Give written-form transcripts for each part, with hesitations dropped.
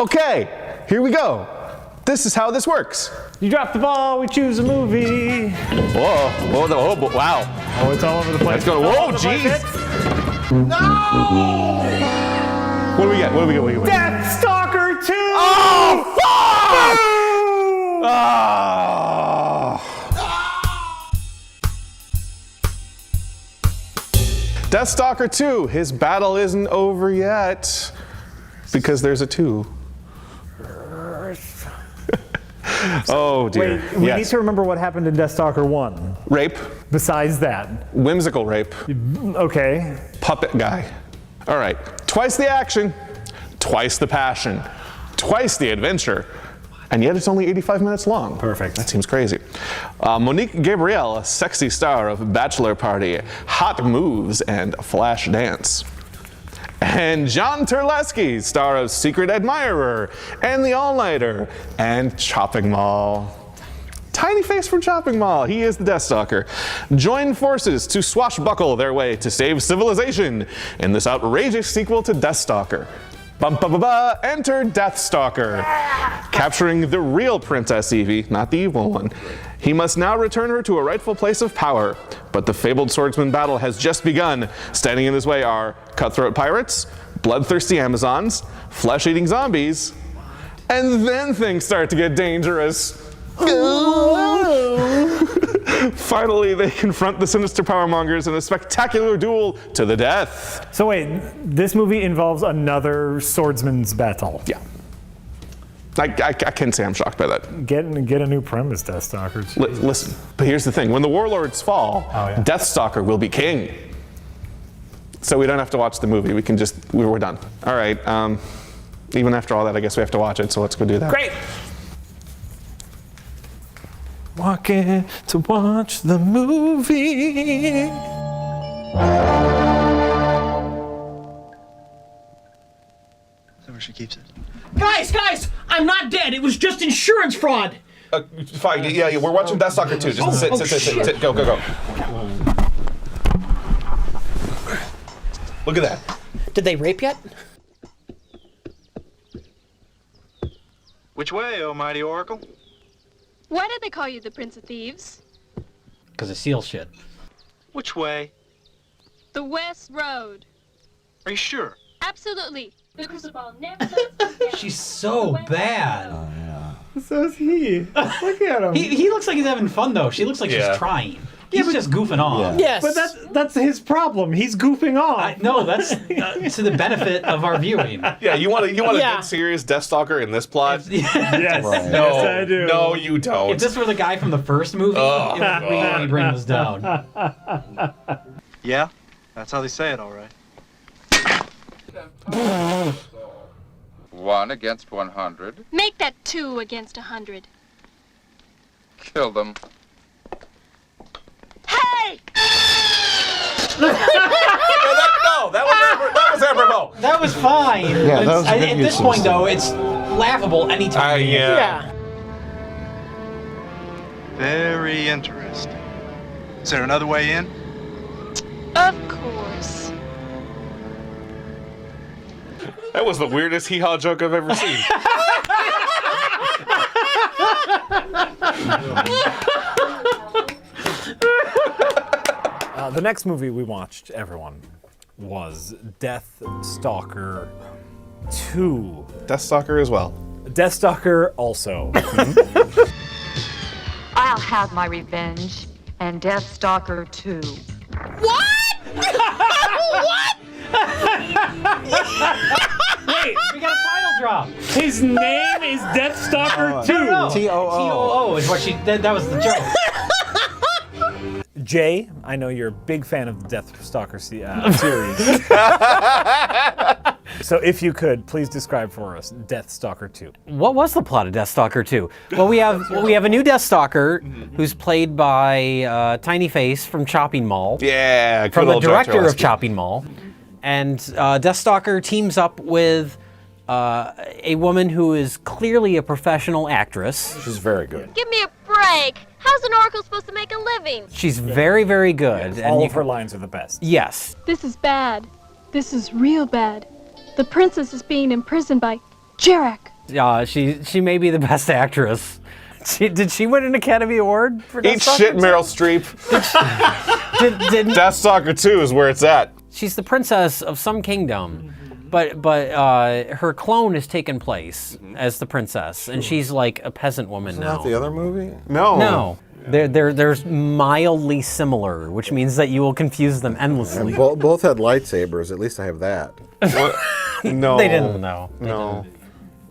Okay, here we go. This is how this works. You drop the ball, we choose a movie. Whoa, wow. Oh, it's all over the place. Let's go. Whoa, jeez. No! What do we get? Deathstalker 2! Oh, fuck! Deathstalker 2, his battle isn't over yet. Because there's a 2. Oh dear. Wait, we need to remember what happened in Deathstalker 1. Rape. Besides that. Whimsical rape. Okay. Puppet guy. All right. Twice the action, twice the passion, twice the adventure, and yet it's only 85 minutes long. Perfect. That seems crazy. Monique Gabrielle, a sexy star of Bachelor Party, Hot Moves, and Flash Dance. And John Terlesky, star of Secret Admirer, and The All-Nighter, and Chopping Mall. Tiny face from Chopping Mall, he is the Deathstalker. Join forces to swashbuckle their way to save civilization in this outrageous sequel to Deathstalker. Enter Deathstalker. Capturing the real Princess Evie, not the evil one. He must now return her to a rightful place of power. But the fabled swordsman battle has just begun. Standing in his way are cutthroat pirates, bloodthirsty Amazons, flesh-eating zombies, and then things start to get dangerous. Finally, they confront the sinister powermongers in a spectacular duel to the death. So wait, this movie involves another swordsman's battle. Yeah. I can't say I'm shocked by that. Get a new premise, Deathstalker. Listen, but here's the thing. When the warlords fall, Deathstalker will be king. So we don't have to watch the movie. We can just, we're done. All right, even after all that, I guess we have to watch it, so let's go do that. Great! Walking to watch the movie. Is that where she keeps it? Guys! I'm not dead. It was just insurance fraud. Fine, yeah, we're watching Deathstalker 2. Just sit. Go. Look at that. Did they rape yet? Which way, oh mighty oracle? Why did they call you the Prince of Thieves? Because of seal shit. Which way? The West Road. Are you sure? Absolutely. The crystal ball never lets She's so bad. So is he. Look at him. He looks like he's having fun though. She looks like she's trying. He's just goofing off. Yes. But that's his problem. He's goofing off. No, that's to the benefit of our viewing. Yeah, you want a good serious Deathstalker in this plot? Yes. Right. No, yes, I do. No, you don't. If this were the guy from the first movie, it would really bring this down. Yeah, that's how they say it, all right. 1 against 100. Make that 2 against 100. Kill them. Hey! that was apropos. That was fine. Yeah, that was a good at use this of point, this. though, it's laughable anytime. Very interesting. Is there another way in? Of course. That was the weirdest hee-haw joke I've ever seen. The next movie we watched, everyone, was Deathstalker 2. Deathstalker as well. Deathstalker also. I'll have my revenge, and Deathstalker 2. What? What? Wait, we got a title drop. His name is Deathstalker 2. No. T-O-O. T-O-O is what that was the joke. Jay, I know you're a big fan of the Deathstalker series. So if you could, please describe for us Deathstalker 2. What was the plot of Deathstalker 2? Well, we have a new Deathstalker who's played by Tiny Face from Chopping Mall. Yeah, From the director of Chopping Mall. And Deathstalker teams up with a woman who is clearly a professional actress. She's very good. Give me a break. How's an oracle supposed to make a living? She's very, very good. And all of her lines are the best. Yes. This is bad. This is real bad. The princess is being imprisoned by Jarek. She may be the best actress. Did she win an Academy Award for Eat Deathstalker shit, 2? Meryl Streep. Deathstalker 2 is where it's at. She's the princess of some kingdom, but her clone has taken place as the princess, and she's like a peasant woman now. Not the other movie? No. No. They're mildly similar, which means that you will confuse them endlessly. And both had lightsabers. At least I have that. No. They didn't know. No.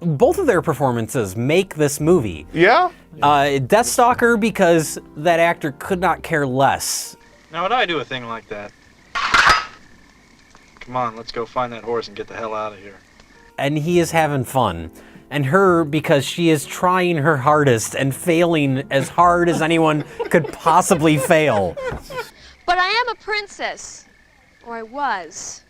Both of their performances make this movie. Yeah? Deathstalker because that actor could not care less. Now, would I do a thing like that? Come on, let's go find that horse and get the hell out of here. And he is having fun. And her because she is trying her hardest and failing as hard as anyone could possibly fail. But I am a princess. Or I was.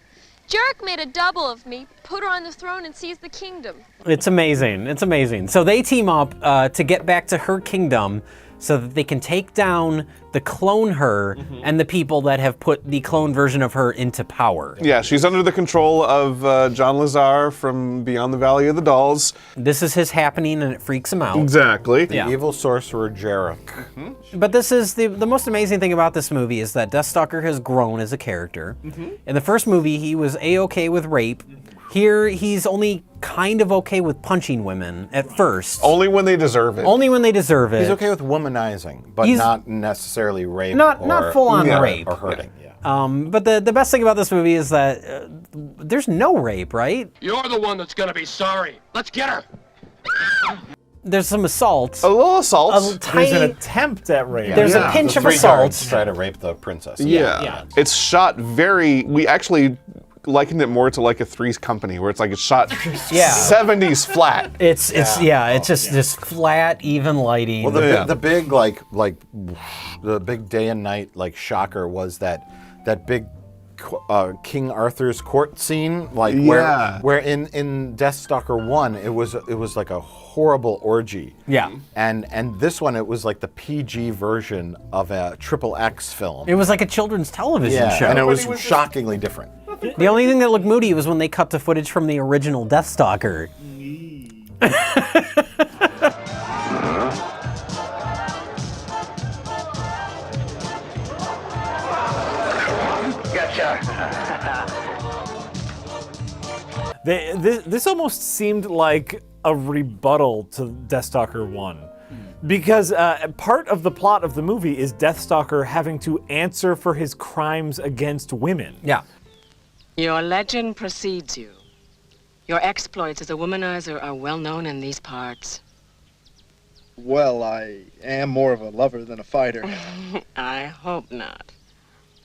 Jerk made a double of me, put her on the throne, and seized the kingdom. It's amazing. It's amazing. So they team up to get back to her kingdom so that they can take down the clone her and the people that have put the clone version of her into power. Yeah, she's under the control of John Lazar from Beyond the Valley of the Dolls. This is his happening and it freaks him out. Exactly. Yeah. Evil sorcerer Jarek. But this is the most amazing thing about this movie is that Deathstalker has grown as a character. In the first movie, he was A-okay with rape. Here, he's only kind of okay with punching women at first. Only when they deserve it. Only when they deserve it. He's okay with womanizing, but not necessarily rape. Not full-on rape. Or hurting, yeah. But the best thing about this movie is that there's no rape, right? You're the one that's gonna be sorry. Let's get her. There's some assault. A little assault. A tiny, There's an attempt at rape. There's a pinch of Three assault. guards try to rape the princess. Yeah. It's shot we actually likened it more to like a Three's Company, where it's like it's shot 70s flat. It's just flat, even lighting. Well, the big the big day and night like shocker was that big King Arthur's court scene, like where in Deathstalker 1 it was like a horrible orgy. Yeah. And this one it was like the PG version of a XXX film. It was like a children's television show. And it was shockingly different. The only thing that looked moody was when they cut to footage from the original Deathstalker. This almost seemed like a rebuttal to Deathstalker 1. Because part of the plot of the movie is Deathstalker having to answer for his crimes against women. Yeah. Your legend precedes you. Your exploits as a womanizer are well known in these parts. Well, I am more of a lover than a fighter. I hope not.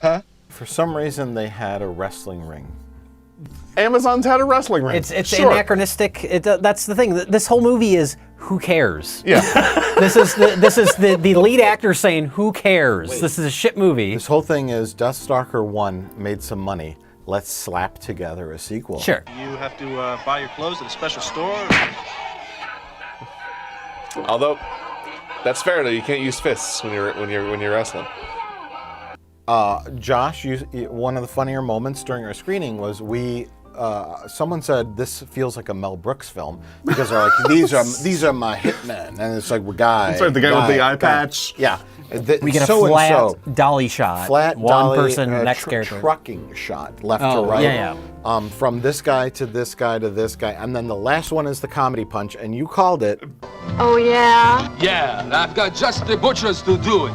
Huh? For some reason, they had a wrestling ring. Amazon's had a wrestling ring. It's anachronistic. That's the thing. This whole movie is who cares? Yeah. This is the lead actor saying who cares? This is a shit movie. This whole thing is Deathstalker 1 made some money. Let's slap together a sequel. Sure. You have to buy your clothes at a special store? Although, that's fair though. You can't use fists when you're wrestling. Josh, one of the funnier moments during our screening was someone said this feels like a Mel Brooks film because they're like these are my hitmen, and it's like guy. That's right, the guy with the eye patch. Yeah, We get a flat dolly shot. Flat one dolly, person, next character. Trucking shot, left to right. Yeah. From this guy to this guy to this guy, and then the last one is the comedy punch, and you called it. Oh, yeah? Yeah, I've got just the butchers to do it.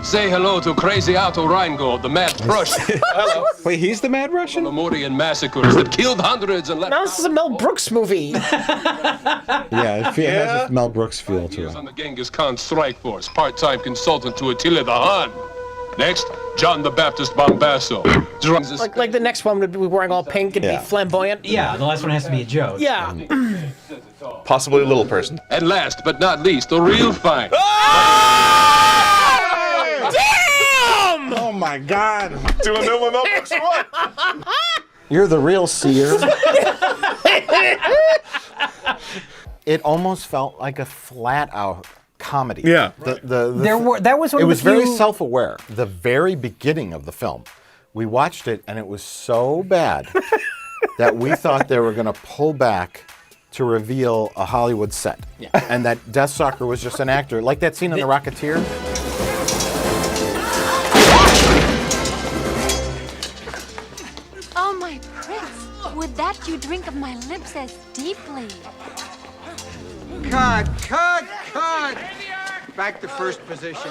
Say hello to Crazy Otto Rheingold, the Mad Russian. Hello. Wait, he's the Mad Russian? The Lemurian massacres that killed hundreds and left. No, this is a Mel Brooks movie. Yeah, it has a Mel Brooks feel to it. On the Genghis Khan strike force, part-time consultant to Attila the Hun. Next, John the Baptist Bombasso. Like the next one would be wearing all pink and be flamboyant. Yeah, the last one has to be a joke. Yeah. Possibly a little person. And last but not least, the real fight. Damn! Oh my God! Do a new one, Mel Brooks one. You're the real seer. It almost felt like a flat-out comedy. Yeah. That was one it of was the very few... self-aware. The very beginning of the film, we watched it and it was so bad that we thought they were going to pull back to reveal a Hollywood set, and that Deathstalker was just an actor, like that scene in The Rocketeer. Oh, my prince, would that you drink of my lips as deeply? Cut! Back to first position.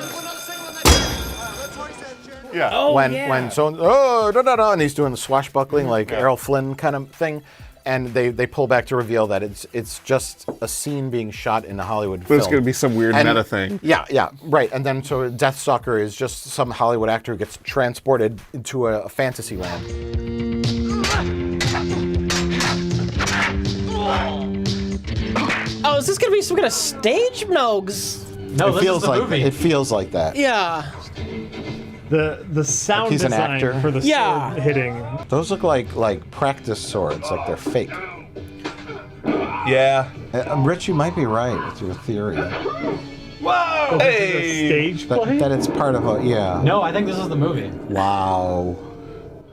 Yeah. Oh, when so and he's doing the swashbuckling like Errol Flynn kind of thing, and they pull back to reveal that it's just a scene being shot in a Hollywood film. But it's going to be some weird meta thing. Yeah, right. And then so Deathstalker is just some Hollywood actor who gets transported into a fantasy land. Oh, is this gonna be some kind of stage? No, No, it this feels is the like movie. it feels like that. yeah. The sound he's an design actor. for the Yeah. sword hitting. Those look like practice swords, like they're fake. Yeah. Rich, you might be right with your theory. Whoa! Hey! Stage play? That it's part of a No, I think this is the movie. Wow.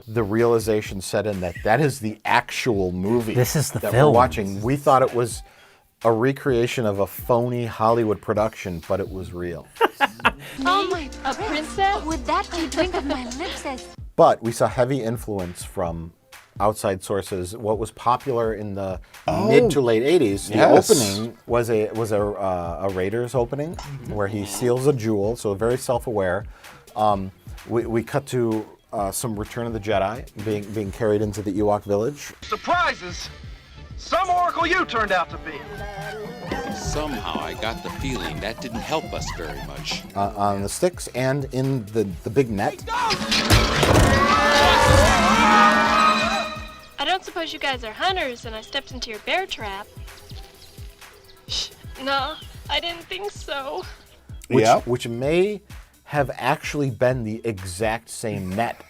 The realization set in that is the actual movie. This is the that film. we're watching. We thought it was a recreation of a phony Hollywood production, but it was real. Oh, my a princess? Would that you drink of my lips as... But we saw heavy influence from outside sources. What was popular in the mid to late 80s, the opening was a Raiders opening where he steals a jewel, so very self-aware. We cut to some Return of the Jedi being carried into the Ewok village. Surprises! Some oracle you turned out to be. Somehow I got the feeling that didn't help us very much. On the sticks and in the big net. I don't suppose you guys are hunters and I stepped into your bear trap. Shh, no, I didn't think so. Which may have actually been the exact same net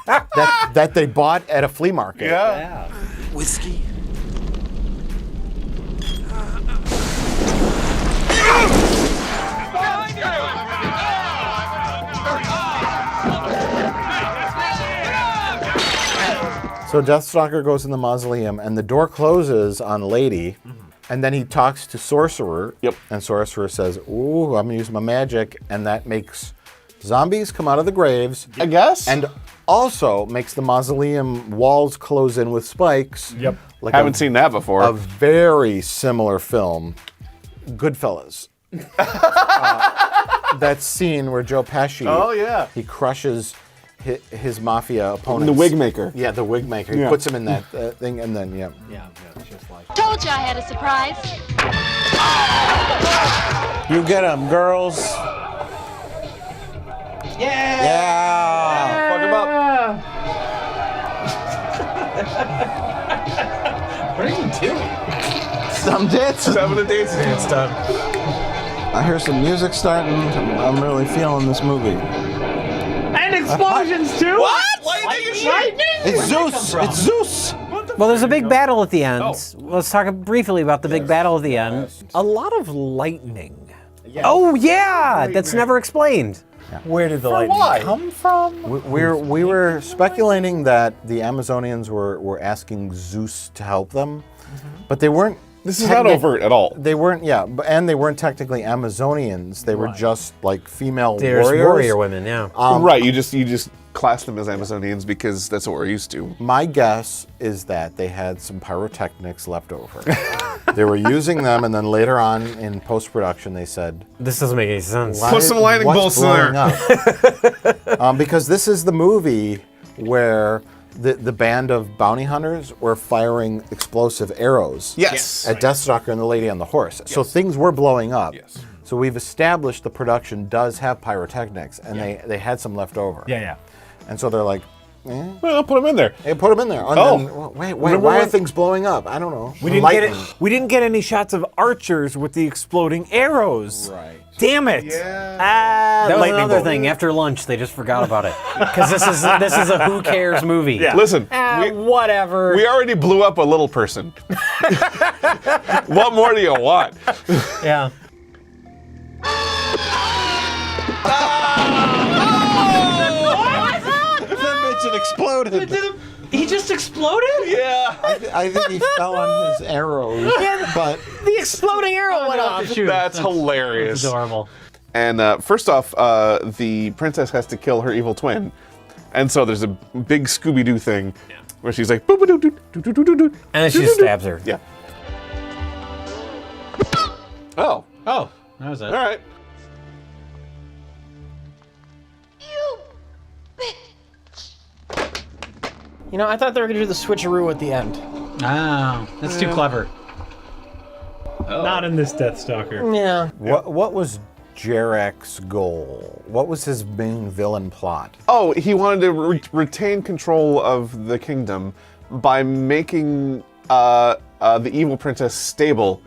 that they bought at a flea market. Yeah. Whiskey? So Deathstalker goes in the mausoleum, and the door closes on Lady, and then he talks to Sorcerer. Yep. And Sorcerer says, "Ooh, I'm gonna use my magic," and that makes zombies come out of the graves. I guess. And also makes the mausoleum walls close in with spikes. Yep. Like Haven't seen that before. A very similar film, Goodfellas. That scene where Joe Pesci. Oh, yeah. He crushes his mafia opponents. The wig maker. Yeah, the wig maker. He Yeah. puts him in that thing, and then Just like. Told you I had a surprise. you get him, girls. Yeah. Fuck him up. What are you doing? Some dancing. Having a dance time. I hear some music starting. I'm really feeling this movie. And explosions too. What? Lightning? It's Zeus. It's Zeus. Well, there's a big battle at the end. Let's talk briefly about the big battle at the end. A lot of lightning. Oh yeah, that's never explained. Where did the lightning come from? We were speculating that the Amazonians were asking Zeus to help them, but they weren't. This is not overt at all. They weren't, and they weren't technically Amazonians. They were just like female There's warriors. warrior women, yeah. Right, you just class them as Amazonians because that's what we're used to. My guess is that they had some pyrotechnics left over. They were using them, and then later on in post-production, they said, This doesn't make any sense. Put some lightning bolts in there. Because this is the movie where the band of bounty hunters were firing explosive arrows Yes. at Deathstalker and the lady on the horse. So things were blowing up. Yes. So we've established the production does have pyrotechnics, and they had some left over. Yeah. And so they're like, Well, put them in there. Hey, put them in there. And Oh. then, wait, why are things blowing up? I don't know. We didn't Lightning. get any shots of archers with the exploding arrows. Right. Damn it. That was lightning another bolt. thing. After lunch, they just forgot about it because this is a who cares movie. Yeah. Listen, Whatever. we already blew up a little person. What more do you want? Yeah. That bitch exploded. He just exploded? Yeah. I think he fell on his arrows, but The exploding arrow went off. That's hilarious. That's adorable. And first off, the princess has to kill her evil twin. And so there's a big Scooby-Doo thing where she's like, boo boo doo doo doo doo doo doo. And then she just stabs her. Yeah. Oh. Oh, that was it. All right. You know, I thought they were going to do the switcheroo at the end. Oh, that's too clever. Not in this Deathstalker. Yeah. what was Jarek's goal? What was his main villain plot? Oh, he wanted to retain control of the kingdom by making the evil princess stable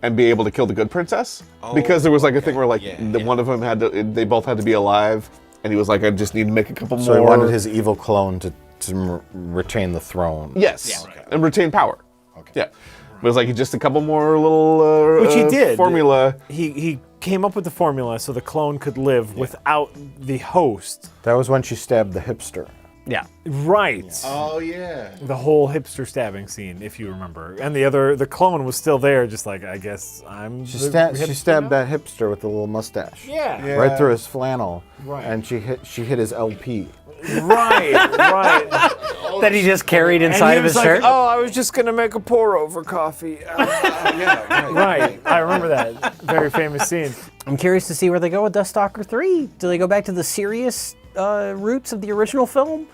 and be able to kill the good princess. Because there was like a thing where like one of them they both had to be alive, and he was like, I just need to make a couple more. So he wanted his evil clone to retain the throne. Yes, and retain power. Okay. Yeah, but it was like just a couple more little Which he did. formula. He came up with the formula so the clone could live without the host. That was when she stabbed the hipster. Yeah. Right. Oh yeah. The whole hipster stabbing scene, if you remember. And the clone was still there, just like, I guess I'm She the stabbed now? that hipster with the little mustache. Yeah. Right through his flannel. Right. And she hit his LP. Right, right. That he just carried inside of his shirt? Oh, I was just going to make a pour-over coffee. Right, I remember that very famous scene. I'm curious to see where they go with Deathstalker 3. Do they go back to the serious roots of the original film?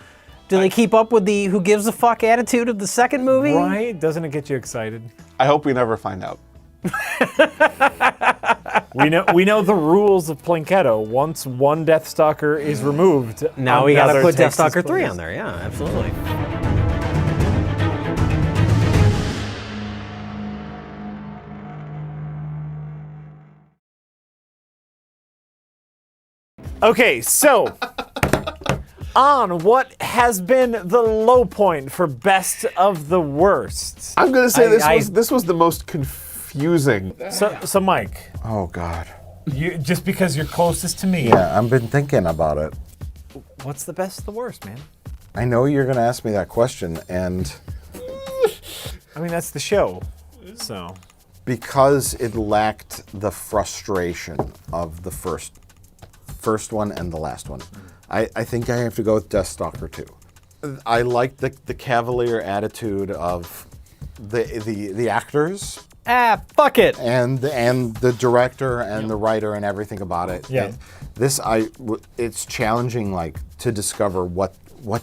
Do they keep up with the who gives a fuck attitude of the second movie? Right, doesn't it get you excited? I hope we never find out. We know the rules of Plinketto. Once one Deathstalker is removed, Now we gotta another put takes his Deathstalker 3 place. on there, yeah, absolutely. Okay, so on what has been the low point for best of the worst? I'm gonna say this was the most confusing. So Mike. Oh God. You just because you're closest to me. Yeah, I've been thinking about it. What's the best of the worst, man? I know you're gonna ask me that question, and I mean that's the show. So because it lacked the frustration of the first one and the last one, I think I have to go with Deathstalker 2. I liked the cavalier attitude of the actors. Fuck it. And the director and the writer and everything about it. Yeah. It's challenging like to discover what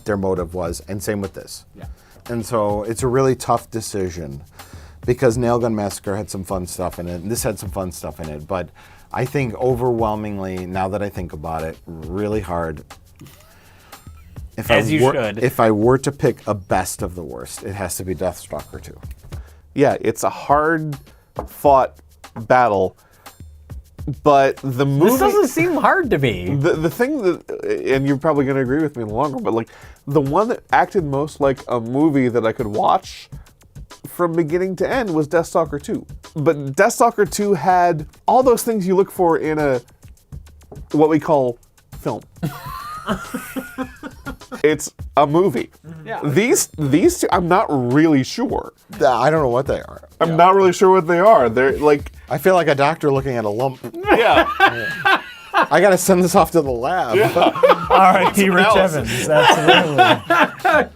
their motive was, and same with this. Yeah. And so it's a really tough decision because Nail Gun Massacre had some fun stuff in it, and this had some fun stuff in it, but I think overwhelmingly, now that I think about it, really hard. If I were to pick a best of the worst, it has to be Deathstalker 2. Yeah, it's a hard-fought battle, but the movie... This doesn't seem hard to me. The thing that, and you're probably going to agree with me in the long run, but like the one that acted most like a movie that I could watch from beginning to end was Deathstalker 2. But Deathstalker 2 had all those things you look for in what we call film. It's a movie. Yeah. These two, I'm not really sure. I don't know what they are. I'm not really sure what they are. They're like... I feel like a doctor looking at a lump. Yeah. I gotta send this off to the lab. Yeah. R.I.P. Rich Evans. Absolutely.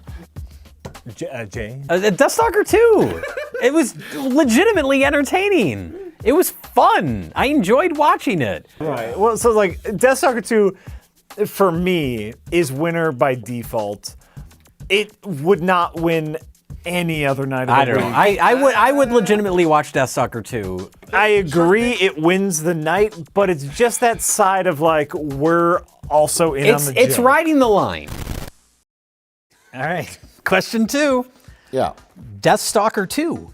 Jay? Deathstalker 2. It was legitimately entertaining. It was fun. I enjoyed watching it. Right. Well, so like Deathstalker 2, for me, is winner by default. It would not win any other night of the I don't week. know. I would legitimately watch Deathstalker 2. I agree it wins the night, but it's just that side of like, we're also in on the It's joke. riding the line. All right. Question 2. Yeah. Deathstalker 2.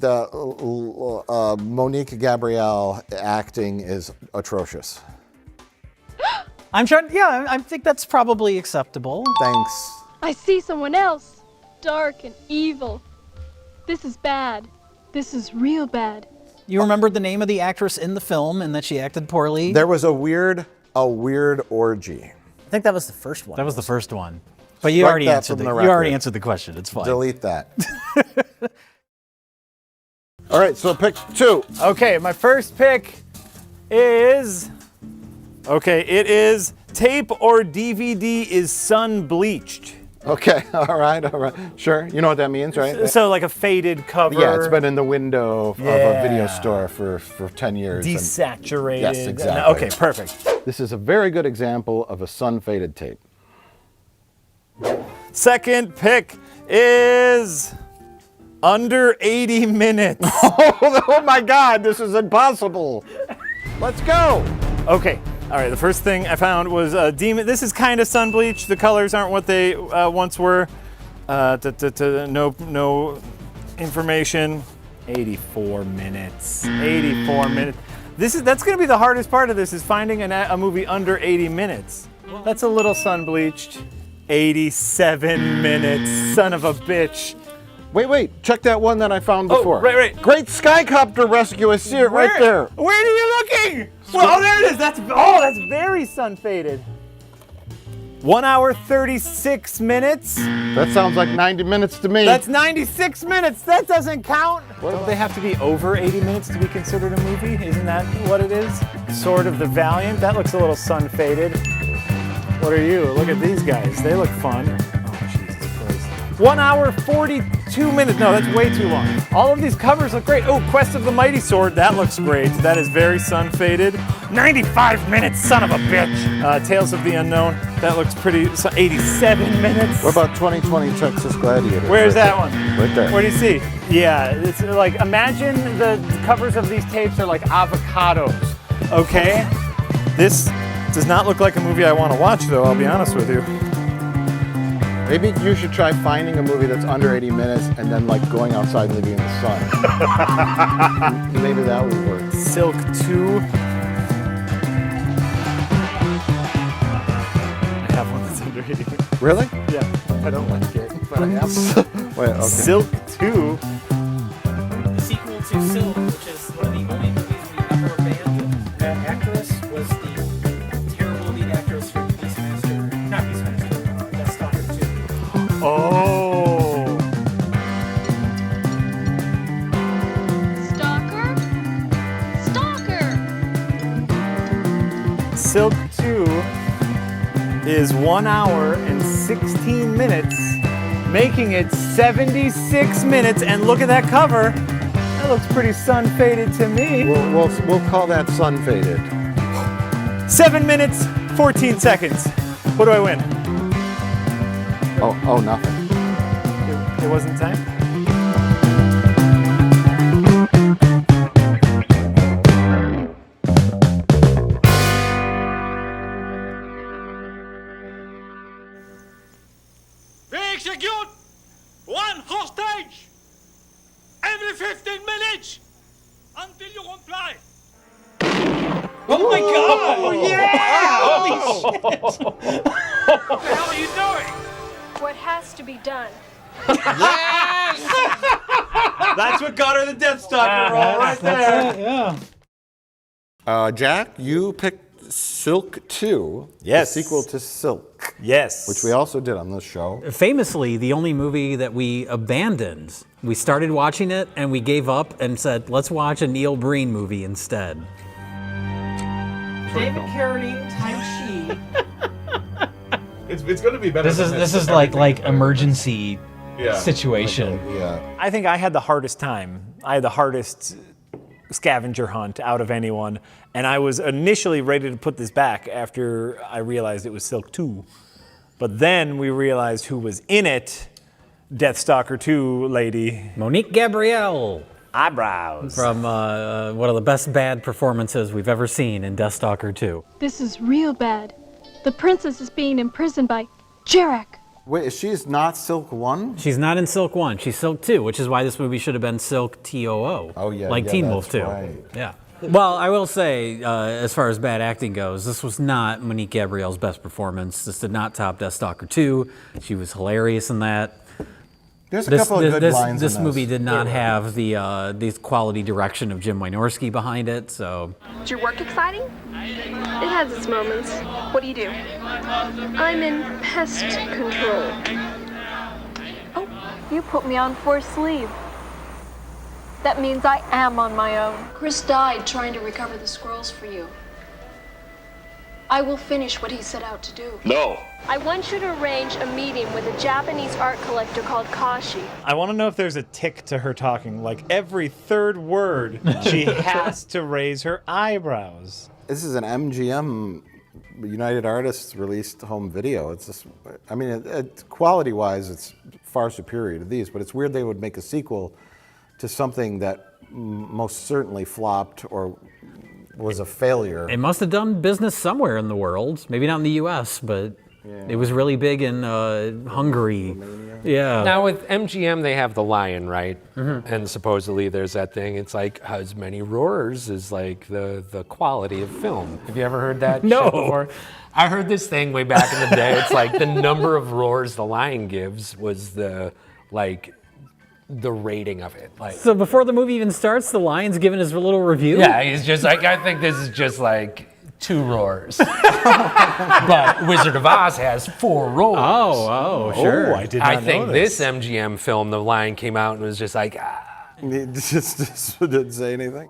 The Monique Gabrielle acting is atrocious. I'm trying. Yeah, I think that's probably acceptable. Thanks. I see someone else. Dark and evil. This is bad. This is real bad. You remember the name of the actress in the film and that she acted poorly? There was a weird orgy. I think that was the first one. That was the first one. But you Strike already that answered from the, the you already record. answered the question. It's fine. Delete that. All right, so pick 2. Okay, my first pick is. Okay, it is tape or DVD is sun bleached. Okay, all right. Sure, you know what that means, right? So like a faded cover. Yeah, it's been in the window of a video store for 10 years. Desaturated. Yes, exactly. Okay, perfect. This is a very good example of a sun-faded tape. Second pick is under 80 minutes. Oh my God, this is impossible. Let's go. Okay. All right, the first thing I found was Demon. This is kind of sun bleached. The colors aren't what they once were. No information. 84 minutes. 84 minutes. That's going to be the hardest part of this is finding a movie under 80 minutes. That's a little sun bleached. 87 minutes. Son of a bitch. Wait, check that one that I found before. Oh, right. Great Skycopter Rescue. I see it right there. Where are you looking? Well, oh, there it is. That's very sun faded. 1 hour 36 minutes. That sounds like 90 minutes to me. That's 96 minutes. That doesn't count. Don't they have to be over 80 minutes to be considered a movie? Isn't that what it is? Sword of the Valiant. That looks a little sun faded. What are you? Look at these guys. They look fun. Oh, Jesus Christ. 1 hour 42 minutes. No, that's way too long. All of these covers look great. Oh, Quest of the Mighty Sword. That looks great. That is very sun faded. 95 minutes, son of a bitch. Tales of the Unknown. That looks pretty. 87 minutes. What about 2020 Texas Gladiator? Where's that one? Right there. What do you see? Yeah, it's like, imagine the covers of these tapes are like avocados. Okay? This does not look like a movie I want to watch, though, I'll be honest with you. Maybe you should try finding a movie that's under 80 minutes and then like going outside and living in the sun. Maybe that would work. Silk 2. I have one that's under 80 minutes. Really? Yeah. I don't like it, but I have. Wait, okay. Silk 2. The sequel to Silk, which is one of the only movies we ever abandoned. That actress was the terrible lead actress from Beastmaster. Not Beastmaster, Deathstalker 2. Oh. Stalker? Silk 2 is 1 hour and 16 minutes, making it 76 minutes. And look at that cover. That looks pretty sun faded to me. We'll call that sun faded. 7 minutes, 14 seconds. What do I win? Oh, nothing. It wasn't time? We execute one hostage every 15 minutes until you comply. Oh my God! Oh, yeah! Holy shit! What the hell are you doing? What has to be done? That's what got her the Deathstalker role right there. Yeah. Jack, you picked Silk 2. Yes. The sequel to Silk. Yes. Which we also did on this show. Famously, the only movie that we abandoned. We started watching it and we gave up and said, let's watch a Neil Breen movie instead. David Carradine times she. It's going to be better. This is like emergency situation. Yeah. I think I had the hardest time. I had the hardest scavenger hunt out of anyone. And I was initially ready to put this back after I realized it was Silk 2. But then we realized who was in it. Deathstalker 2 lady. Monique Gabrielle. Eyebrows. From one of the best bad performances we've ever seen in Deathstalker 2. This is real bad. The princess is being imprisoned by Jarek. Wait, she's not Silk 1? She's not in Silk 1, she's Silk 2, which is why this movie should have been Silk TOO. Oh, yeah. Like yeah, Teen that's Wolf 2. Right. Yeah. Well, I will say, as far as bad acting goes, this was not Monique Gabrielle's best performance. This did not top Deathstalker 2. She was hilarious in that. There's a couple of good lines This in movie did not have the quality direction of Jim Wynorski behind it, so. Is your work exciting? It has its moments. What do you do? I'm in pest control. Oh, you put me on forced leave. That means I am on my own. Chris died trying to recover the scrolls for you. I will finish what he set out to do. No. I want you to arrange a meeting with a Japanese art collector called Kashi. I want to know if there's a tick to her talking. Like every third word, she has to raise her eyebrows. This is an MGM United Artists released home video. It's just, I mean, quality-wise, it's far superior to these, but it's weird they would make a sequel to something that most certainly flopped or was a failure. It must have done business somewhere in the world. Maybe not in the U.S., but it was really big in Hungary. Yeah. Now with MGM, they have the lion, right? Mm-hmm. And supposedly there's that thing. It's like as many roars is like the quality of film. Have you ever heard that? No. Shit before? I heard this thing way back in the day. It's like the number of roars the lion gives was the rating of it. Like, so before the movie even starts, the lion's giving his little review? yeah, he's just like, I think this is just like 2 roars. But Wizard of Oz has 4 roars. Oh, sure. I did not know think this. this MGM film, the lion came out and was just like, He just didn't say anything.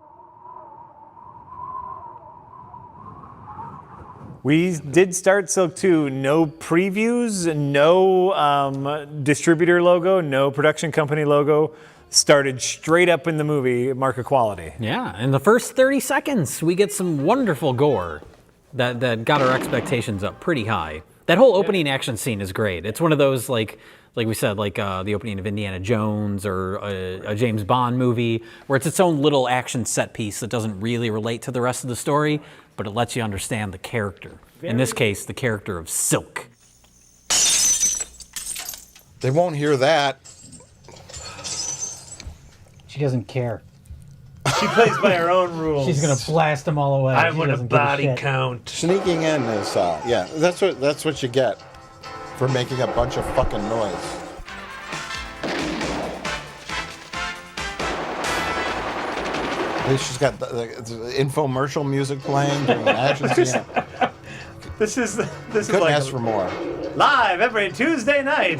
We did start Silk 2, no previews, no distributor logo, no production company logo. Started straight up in the movie, mark of quality. Yeah, in the first 30 seconds, we get some wonderful gore that got our expectations up pretty high. That whole opening action scene is great. It's one of those, like we said, like the opening of Indiana Jones or a James Bond movie, where it's its own little action set piece that doesn't really relate to the rest of the story, but it lets you understand the character. In this case, the character of Silk. They won't hear that. She doesn't care. She plays by her own rules. She's gonna blast them all away. I She want a doesn't give body shit. count. Sneaking in is, yeah, that's what you get for making a bunch of fucking noise. At least she's got the infomercial music playing during an action scene. This is Couldn't like ask for more. live every Tuesday night.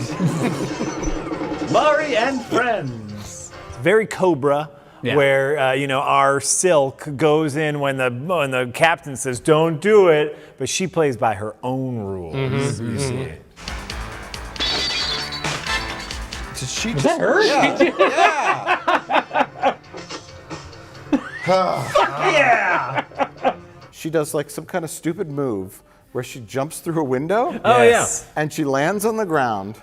Laurie and Friends. It's very Cobra. Yeah. Where our Silk goes in when the captain says don't do it, but she plays by her own rules. You see it. Did she Was that her? Yeah. She does like some kind of stupid move where she jumps through a window. Oh, Yes. And she lands on the ground,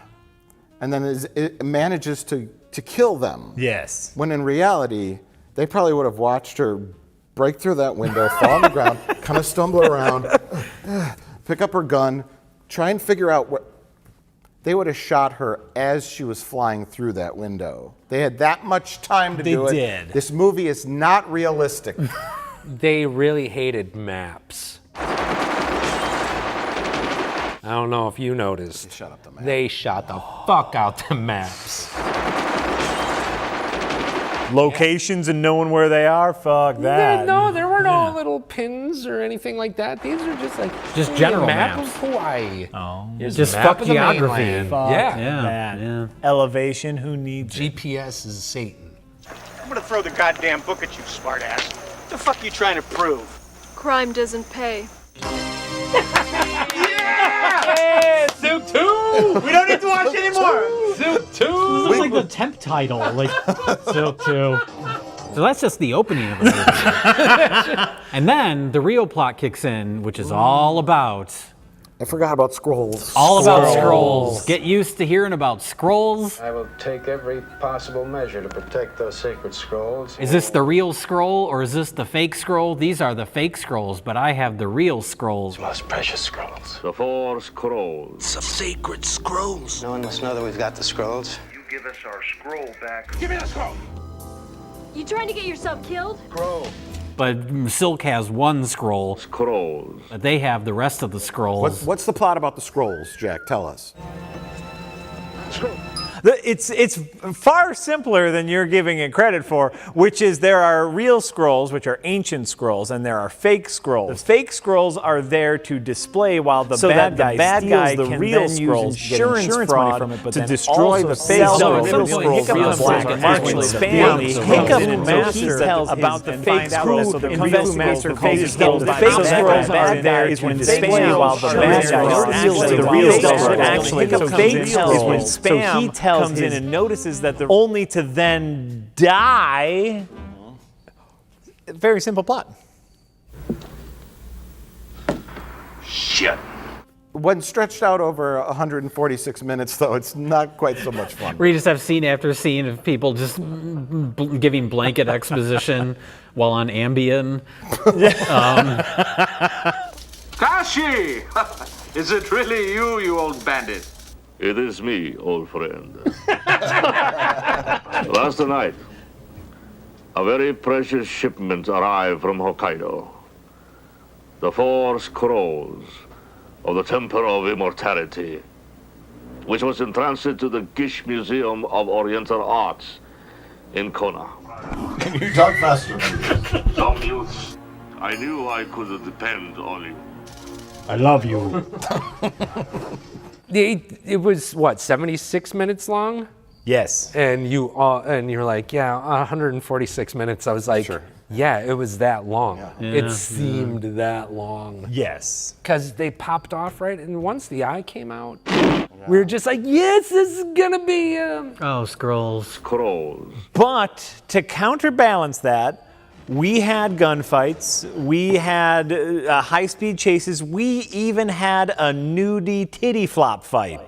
and then it manages to kill them. Yes. When in reality, they probably would have watched her break through that window, fall on the ground, kind of stumble around, pick up her gun, try and figure out what. They would have shot her as she was flying through that window. They had that much time to do it. They did. This movie is not realistic. they really hated maps. I don't know if you noticed. They shot up the map. They shot the fuck out the maps. Locations and knowing where they are, fuck that. No, there were no little pins or anything like that. These are just like Just general map maps. of Hawaii. Oh. Here's Just a map fuck of the geography. mainland. Fuck Yeah. that. Yeah. Elevation, who needs it? GPS is Satan. I'm gonna throw the goddamn book at you, smartass. What the fuck are you trying to prove? Crime doesn't pay. Yeah! Silk 2! We don't need to watch anymore! Silk 2! This is like the temp title, like Silk 2. So that's just the opening of the movie. And then the real plot kicks in, which is all about... I forgot about scrolls. All about scrolls. Get used to hearing about scrolls. I will take every possible measure to protect those sacred scrolls. Is this the real scroll or is this the fake scroll? These are the fake scrolls, but I have the real scrolls. Most precious scrolls. The 4 scrolls. The sacred scrolls. No one must know that we've got the scrolls. You give us our scroll back. Give me the scroll. You trying to get yourself killed? Scroll. But Silk has one scroll. Scrolls. But they have the rest of the scrolls. What's the plot about the scrolls, Jack? Tell us. Scroll. It's far simpler than you're giving it credit for, which is there are real scrolls, which are ancient scrolls, and there are fake scrolls. The fake scrolls are there to display while the bad guy steals the real scrolls, insurance fraud from it, but to destroy the fake scrolls. Hiccup tells about the fake scrolls, so the investigator calls it the fake scrolls are there is when spam while the bad guy steals the real scrolls. Actually, the fake scrolls when spam comes in and notices that they're only to then die. Very simple plot. Shit. When stretched out over 146 minutes, though, it's not quite so much fun. Where you just have scene after scene of people just giving blanket exposition while on Ambien. Kashi! Is it really you, you old bandit? It is me, old friend. Last night, a very precious shipment arrived from Hokkaido. The 4 scrolls of the Temple of Immortality, which was in transit to the Gish Museum of Oriental Arts in Kona. Can you talk faster? Some youths, I knew I could depend on you. I love you. It was what, 76 minutes long? Yes. And you're like, yeah, 146 minutes. I was like, sure. Yeah, it was that long. Yeah. It seemed that long. Yes. Because they popped off right, and once the eye came out, we were just like, yes, this is gonna be. Oh, scrolls. Scrolls. But to counterbalance that, we had gunfights, we had high-speed chases, we even had a nudie titty flop fight.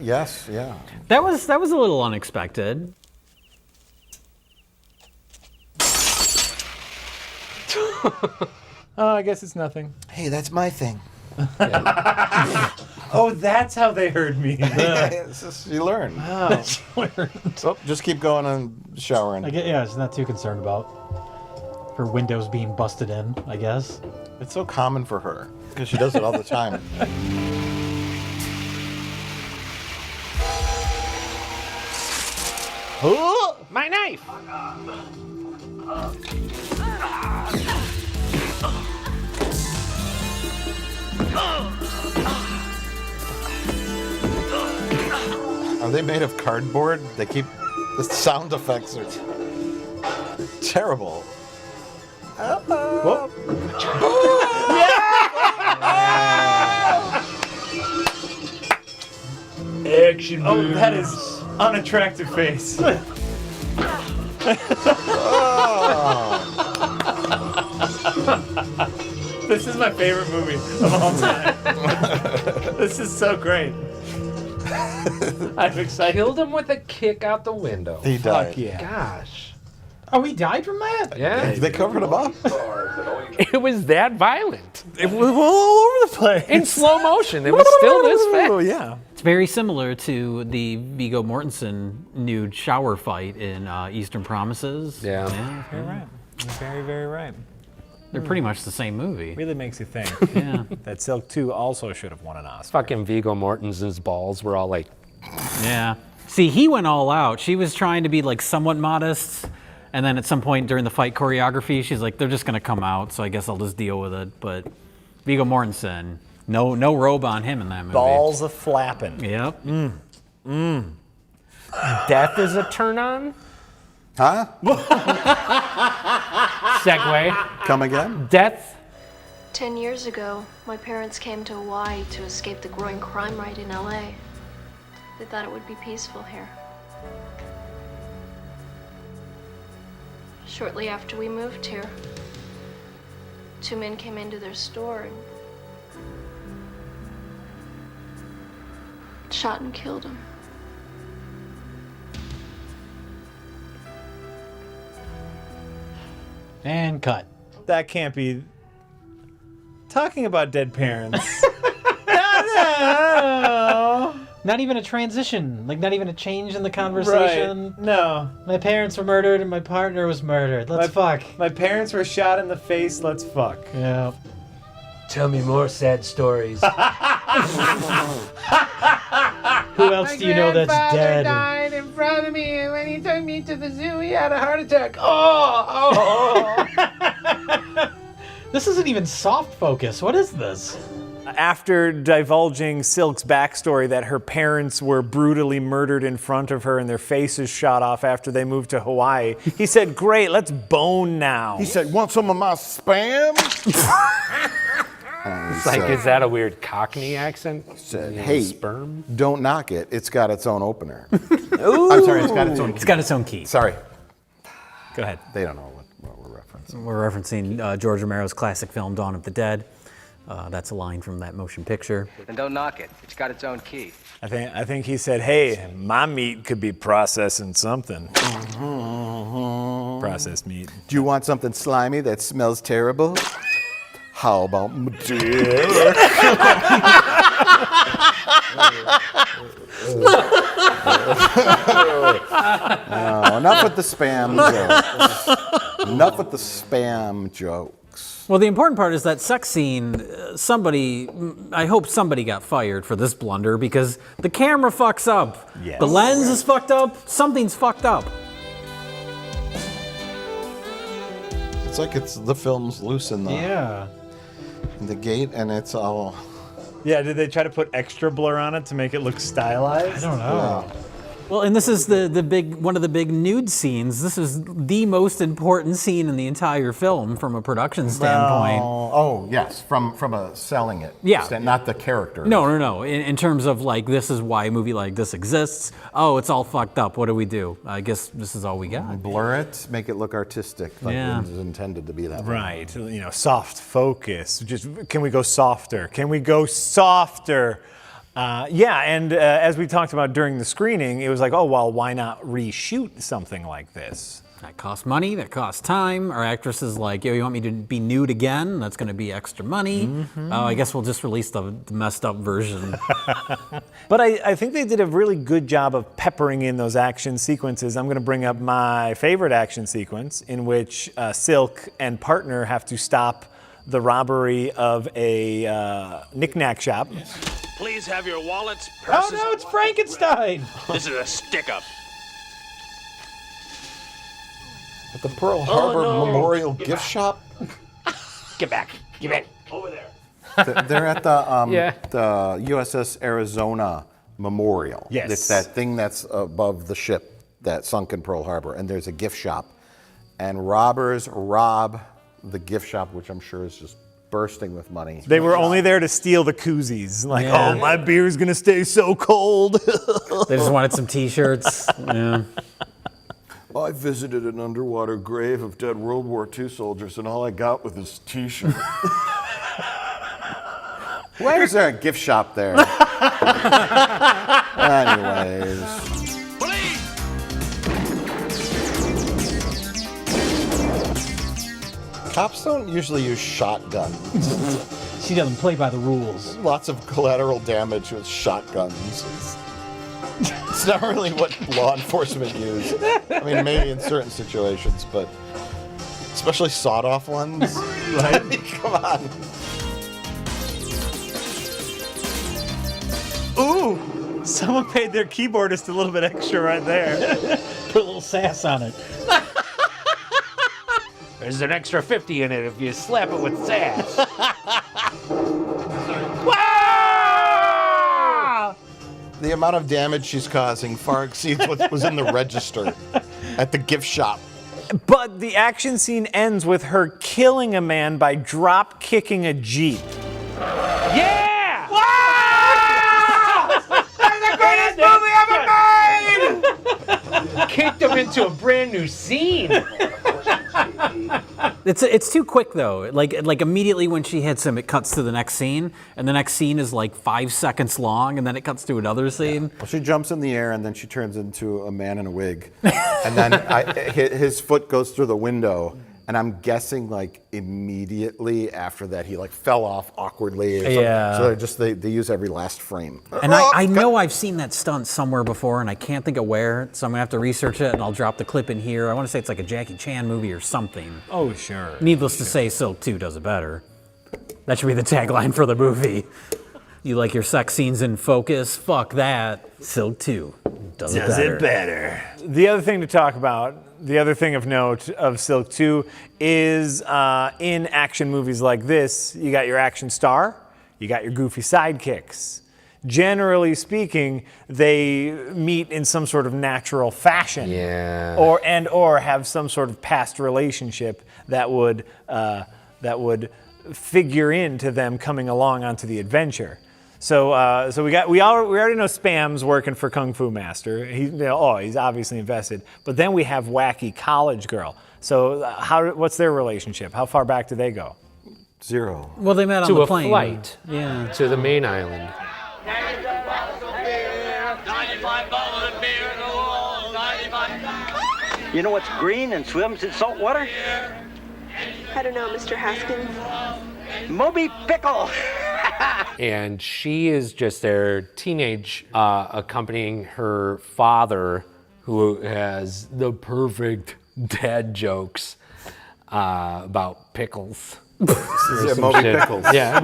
Yes, yeah. That was a little unexpected. Oh, I guess it's nothing. Hey, that's my thing. Oh, that's how they heard me. You learn. Oh. So just keep going and showering. Yeah, she's not too concerned about her windows being busted in, I guess. It's so common for her because she does it all the time. Oh, my knife! Are they made of cardboard? They keep the sound effects are terrible. Whoa. Action. Oh, that is unattractive face. This is my favorite movie of all time. This is so great. I'm excited. Killed him with a kick out the window. He died. Yeah. Gosh. Oh, he died from that? Yeah. They covered him up. It was that violent. It was all over the place. In slow motion. It was still this fast. Oh, yeah. It's very similar to the Viggo Mortensen nude shower fight in Eastern Promises. Yeah. Very right. Very, very right. They're pretty much the same movie. Really makes you think. Yeah. That Silk 2 also should have won an Oscar. Fucking Viggo Mortensen's balls were all like... Yeah. See, he went all out. She was trying to be like somewhat modest. And then at some point during the fight choreography, she's like, they're just going to come out, so I guess I'll just deal with it. But Viggo Mortensen, no robe on him in that movie. Balls a flapping. Yep. Death is a turn on? Huh? Segue. Come again? Death. 10 years ago, my parents came to Hawaii to escape the growing crime rate in LA. They thought it would be peaceful here. Shortly after we moved here, 2 men came into their store and shot and killed him. And cut. That can't be. Talking about dead parents. No. Not even a transition. Like, not even a change in the conversation. Right. No. My parents were murdered and my partner was murdered. Let's fuck. My parents were shot in the face. Let's fuck. Yeah. Tell me more sad stories. Who else do you know that's dead? Died in front of me, and when he took me to the zoo, he had a heart attack. Oh. This isn't even soft focus. What is this? After divulging Silk's backstory that her parents were brutally murdered in front of her and their faces shot off after they moved to Hawaii, he said, "Great, let's bone now." He said, "Want some of my spam?" It's like, is that a weird Cockney accent? Said, You know, "Hey, sperm? don't knock it. It's got its own opener." Ooh. I'm sorry, it's got its own key. It's got its own key. Sorry. Go ahead. They don't know what we're referencing. We're referencing George Romero's classic film, Dawn of the Dead. That's a line from that motion picture. And don't knock it. It's got its own key. I think he said, "Hey, my meat could be processing something." Processed meat. Do you want something slimy that smells terrible? How about Madeira? No, enough with the spam jokes. Enough with the spam jokes. Well, the important part is that sex scene, I hope somebody got fired for this blunder because the camera fucks up. Yes. The lens is fucked up. Something's fucked up. It's like the film's loose in the gate, and it's all. Yeah, did they try to put extra blur on it to make it look stylized? I don't know. Yeah. Well, and this is one of the big nude scenes. This is the most important scene in the entire film from a production standpoint. Oh yes, from a selling it. Yeah. Not the character. No. In terms of like, this is why a movie like this exists. Oh, it's all fucked up. What do we do? I guess this is all we got. Blur it, make it look artistic, like it was intended to be that way. Right. You know, soft focus. Just can we go softer? Can we go softer? And as we talked about during the screening, it was like, oh, well, why not reshoot something like this? That costs money, that costs time. Our actress is like, yo, you want me to be nude again? That's going to be extra money. Oh, I guess we'll just release the messed up version. But I think they did a really good job of peppering in those action sequences. I'm going to bring up my favorite action sequence in which Silk and partner have to stop the robbery of a knick-knack shop. Please have your wallets, purses. Oh no, it's Frankenstein! This is a stick-up. At the Pearl Harbor Memorial Gift Shop. Get back. Get in. Over there. They're at the USS Arizona Memorial. Yes. It's that thing that's above the ship that sunk in Pearl Harbor, and there's a gift shop. And robbers rob the gift shop, which I'm sure is just bursting with money. They were only there to steal the koozies. Like, oh, my beer's gonna stay so cold. They just wanted some t-shirts. Yeah. I visited an underwater grave of dead World War II soldiers, and all I got was this t-shirt. Why is there a gift shop there? Anyways. Cops don't usually use shotguns. She doesn't play by the rules. Lots of collateral damage with shotguns. It's not really what law enforcement use. I mean, maybe in certain situations, but especially sawed-off ones. Right? I mean, come on. Ooh, someone paid their keyboardist a little bit extra right there. Put a little sass on it. There's an extra 50 in it if you slap it with sass. The amount of damage she's causing far exceeds what was in the register at the gift shop. But the action scene ends with her killing a man by drop kicking a Jeep. Yeah! Wow! That's the greatest movie ever made! Kicked him into a brand new scene. It's too quick though. Like immediately when she hits him, it cuts to the next scene, and the next scene is like 5 seconds long, and then it cuts to another scene. Well, she jumps in the air, and then she turns into a man in a wig, and then his foot goes through the window, and I'm guessing like immediately after that he like fell off awkwardly. Or something. Yeah. So they use every last frame. And I know I've seen that stunt somewhere before, and I can't think of where, so I'm gonna have to research it, and I'll drop the clip in here. I want to say it's like a Jackie Chan movie or something. Oh, sure. Needless to say, Silk 2 does it better. That should be the tagline for the movie. You like your sex scenes in focus? Fuck that. Silk 2 does it better. The other thing to talk about, the other thing of note of Silk 2 is in action movies like this, you got your action star, you got your goofy sidekicks. Generally speaking, they meet in some sort of natural fashion, or have some sort of past relationship that would figure into them coming along onto the adventure. So we already know Spam's working for Kung Fu Master. He's obviously invested. But then we have wacky college girl. So what's their relationship? How far back do they go? 0. Well, they met on the plane. To a flight. Yeah. To the main island. You know what's green and swims in salt water? I don't know, Mr. Haskins. Moby Pickle. And she is just their teenage accompanying her father, who has the perfect dad jokes about pickles. Moby Pickles. Yeah.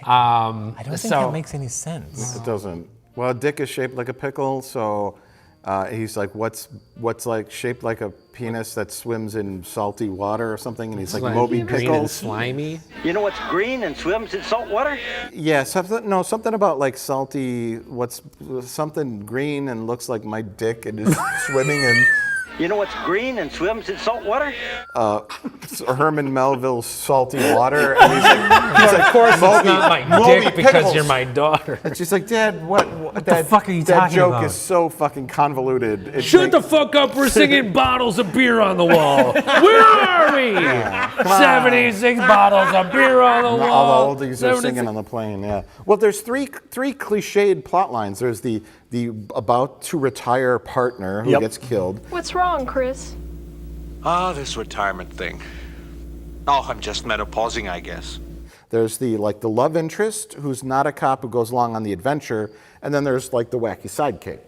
I don't think that makes any sense. It doesn't. Well, Dick is shaped like a pickle, so he's like, what's like shaped like a penis that swims in salty water or something? And he's like, Moby green and Pickles. slimy. You know what's green and swims in salt water? Yeah, something about like salty. What's something green and looks like my dick and is swimming in. You know what's green and swims in salt water? Herman Melville's salty water. And he's like, of course, Moby, it's not my Moby dick because Pickles. you're my daughter. And she's like, Dad, what the fuck are you that talking joke about? is so fucking convoluted. Shut the fuck up, we're singing bottles of beer on the wall. Where are we? 76 bottles of beer on the wall. All the oldies are singing on the plane, yeah. Well, there's three cliched plot lines. There's the about to retire partner who gets killed. What's wrong, Chris? This retirement thing. Oh, I'm just menopausing, I guess. There's the love interest who's not a cop who goes along on the adventure, and then there's like the wacky sidekick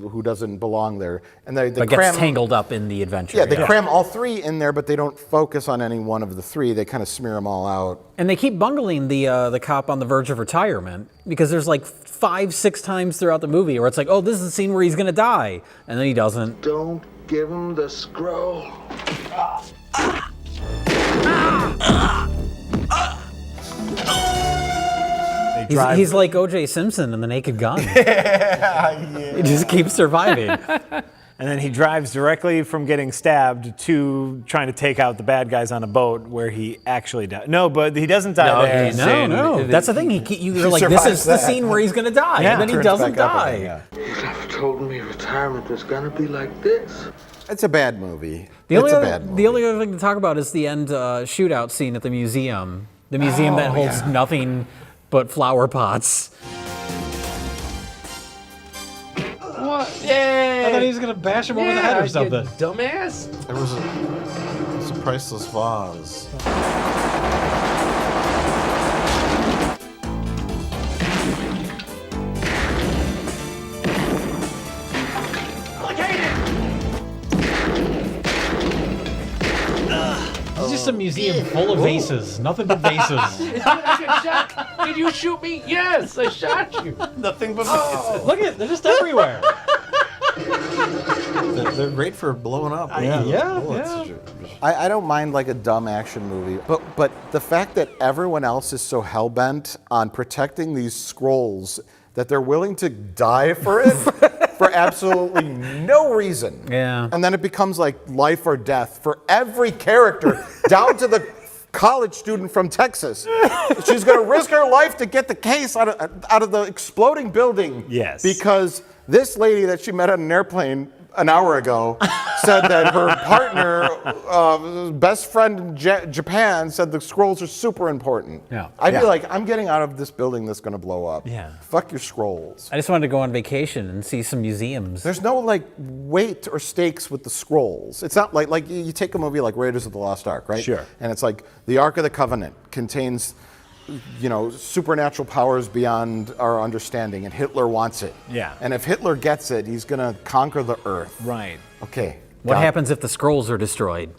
who doesn't belong there, and they but cram, gets tangled up in the adventure. Yeah, they cram all three in there, but they don't focus on any one of the three. They kind of smear them all out. And they keep bungling the cop on the verge of retirement because there's like 5-6 times throughout the movie where it's like, oh, this is the scene where he's gonna die, and then he doesn't. Don't give him the scroll. He's like O.J. Simpson in The Naked Gun. He just keeps surviving. And then he drives directly from getting stabbed to trying to take out the bad guys on a boat where he actually died. No, but he doesn't die there. No. That's the thing. You're like, this is the scene where he's going to die. Yeah. And then he doesn't die. You never told me retirement was gonna be like this. It's a bad movie. The only other thing to talk about is the end shootout scene at the museum. The museum that holds nothing but flower pots. What? Yay! I thought he was gonna bash him over the head or something. Dumbass. It's a priceless vase. It's just a museum full of vases. Nothing but vases. Did you shoot me? Yes, I shot you. Nothing but vases. Look at, they're just everywhere. They're great for blowing up. Yeah. I don't mind like a dumb action movie, but the fact that everyone else is so hell-bent on protecting these scrolls that they're willing to die for it for absolutely no reason. Yeah. And then it becomes like life or death for every character, down to the college student from Texas. She's going to risk her life to get the case out of the exploding building. Yes. Because this lady that she met on an airplane an hour ago said that her partner, best friend in Japan, said the scrolls are super important. Yeah. I'd be like, I'm getting out of this building that's going to blow up. Yeah. Fuck your scrolls. I just wanted to go on vacation and see some museums. There's no like weight or stakes with the scrolls. It's not like you take a movie like Raiders of the Lost Ark, right? Sure. And it's like the Ark of the Covenant contains, supernatural powers beyond our understanding, and Hitler wants it. Yeah. And if Hitler gets it, he's gonna conquer the earth. Right. Okay. What happens if the scrolls are destroyed?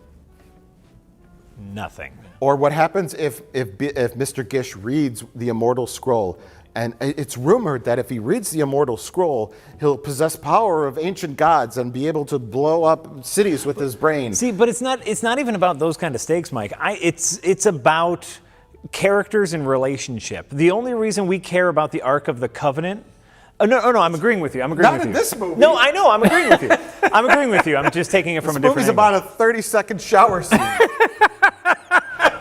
nothing. Or what happens if Mr. Gish reads the Immortal Scroll? And it's rumored that if he reads the Immortal Scroll, he'll possess power of ancient gods and be able to blow up cities with his brain. See, but it's not even about those kind of stakes, Mike. It's about characters and relationship. The only reason we care about the Ark of the Covenant. No, I'm agreeing with you. Not in this movie. No, I know. I'm agreeing with you. I'm just taking it from a different movie's angle. about a 30-second shower scene.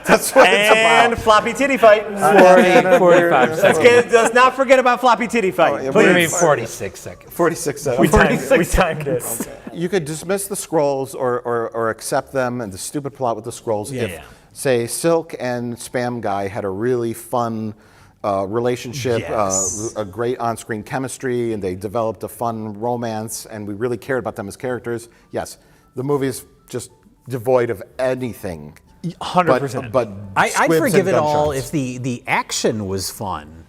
That's what it's about. And floppy titty fight. 45 seconds. Let's not forget about floppy titty fight. yeah, Please. 46 seconds. 46 seconds. We timed it. Okay. You could dismiss the scrolls or accept them and the stupid plot with the scrolls if, say, Silk and Spam Guy had a really fun relationship, a great on-screen chemistry, and they developed a fun romance, and we really cared about them as characters. Yes, the movie's just devoid of anything. 100%. But I'd squibs forgive and it all gunshots. if the action was fun.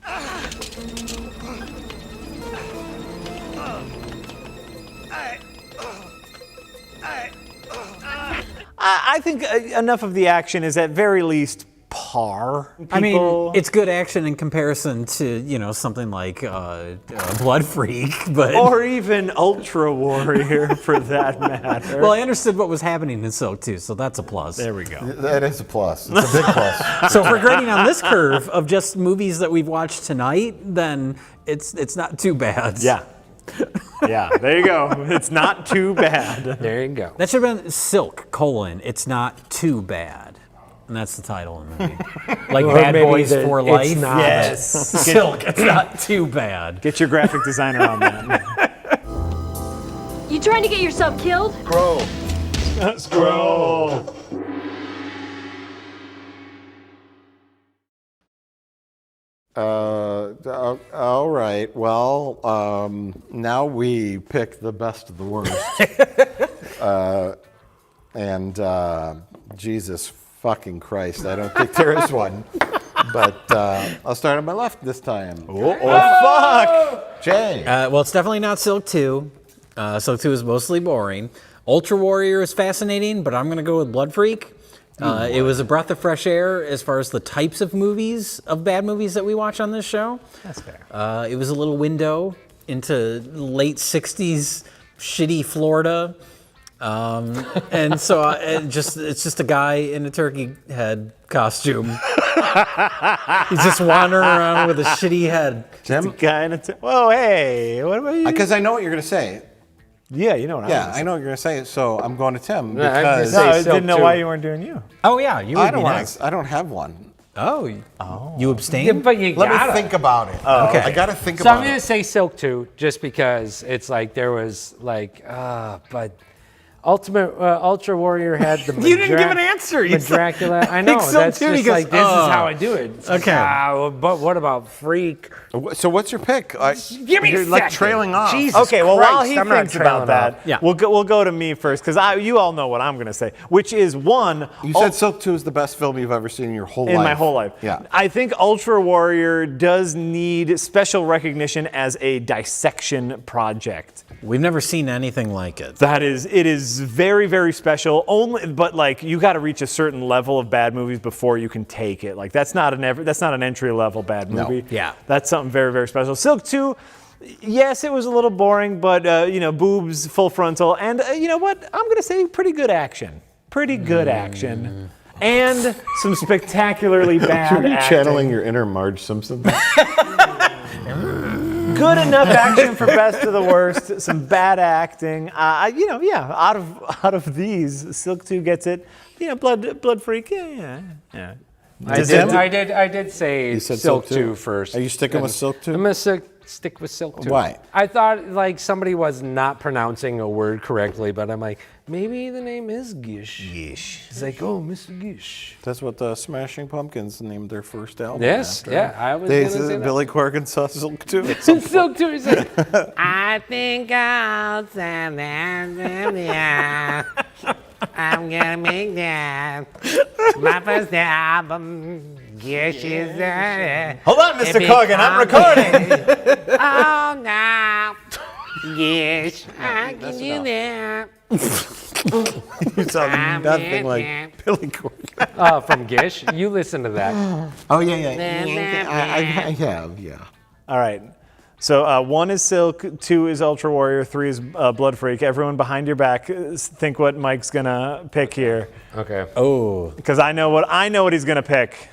I think enough of the action is at very least par. I mean, it's good action in comparison to, something like Blood Freak, but... Or even Ultra Warrior, for that matter. Well, I understood what was happening in Silk too, so that's a plus. There we go. That is a plus. It's a big plus. So if we're grading on this curve of just movies that we've watched tonight, then it's not too bad. Yeah. Yeah, there you go. It's not too bad. There you go. That should have been Silk, it's not too bad. And that's the title of the movie. Like Or Bad maybe Boys the for It's Life. Not. Yes. Silk, it's not too bad. Get your graphic designer on that. You trying to get yourself killed? Scroll. All right. Well, now we pick the best of the worst. Jesus fucking Christ, I don't think there is one. But I'll start on my left this time. Oh, fuck! Jay. Well, it's definitely not Silk 2. Silk 2 is mostly boring. Ultra Warrior is fascinating, but I'm going to go with Blood Freak. It was a breath of fresh air as far as the types of bad movies that we watch on this show. That's fair. It was a little window into late 60s shitty Florida. And so it's just a guy in a turkey head costume. He's just wandering around with a shitty head. Tim? Guy in a whoa, hey, what about you? Because I know what you're going to say. Yeah, you know what I know what you're going to say, so I'm going to Tim. Yeah, Because I didn't know why you weren't doing you. Oh, yeah, you would be next. I don't have one. Oh, you abstain? Yeah, but you Let gotta. me think about it. Okay. I got to think So about I'm going it. to say Silk 2, just because it's like there was like, but Ultra Warrior had the You didn't give an answer. You Dracula. I know. Silk That's 2, just he goes, like, this is how I do it. It's like, Okay. but what about Freak? So what's your pick? Give me a You're like second. trailing off. Jesus Okay, well, while Christ, he I'm not thinks about trailing that, off. we'll go to me first, because you all know what I'm going to say, which is one. You said Silk 2 is the best film you've ever seen in your whole life. In my whole life. Yeah. I think Ultra Warrior does need special recognition as a dissection project. We've never seen anything like it. It is very, very special. But like you got to reach a certain level of bad movies before you can take it. Like that's not an entry level bad movie. No. Yeah. That's something very, very special. Silk 2, yes, it was a little boring, but boobs, full frontal, and you know what? I'm gonna say pretty good action. Pretty good action. And some spectacularly bad You're acting. channeling your inner Marge Simpson. Good enough action for best of the worst. Some bad acting. Out of these, Silk 2 gets it. Blood Freak. Yeah. I did say You said Silk Silk 2 first. Are you sticking with Silk 2? I'm going to stick with Silk 2. Why? I thought like somebody was not pronouncing a word correctly, but I'm like, maybe the name is Gish. Gish. It's like, oh, Mr. Gish. That's what the Smashing Pumpkins named their first album. Yes, after. yeah, I was going to say that. Billy Corgan saw Silk 2. Silk 2 is like, I think I'll stand there. I'm gonna make that my first album. Gish is there. Hold on, Mr. Corgan, I'm recording. Oh, now. Gish, I can do that. You sound nothing like Billy Corgan. Oh, from Gish. You listen to that. Oh yeah. I have, yeah. All right. So 1 is Silk, 2 is Ultra Warrior, 3 is Blood Freak. Everyone behind your back, think what Mike's gonna pick here. Okay. Oh. Because I know what he's gonna pick.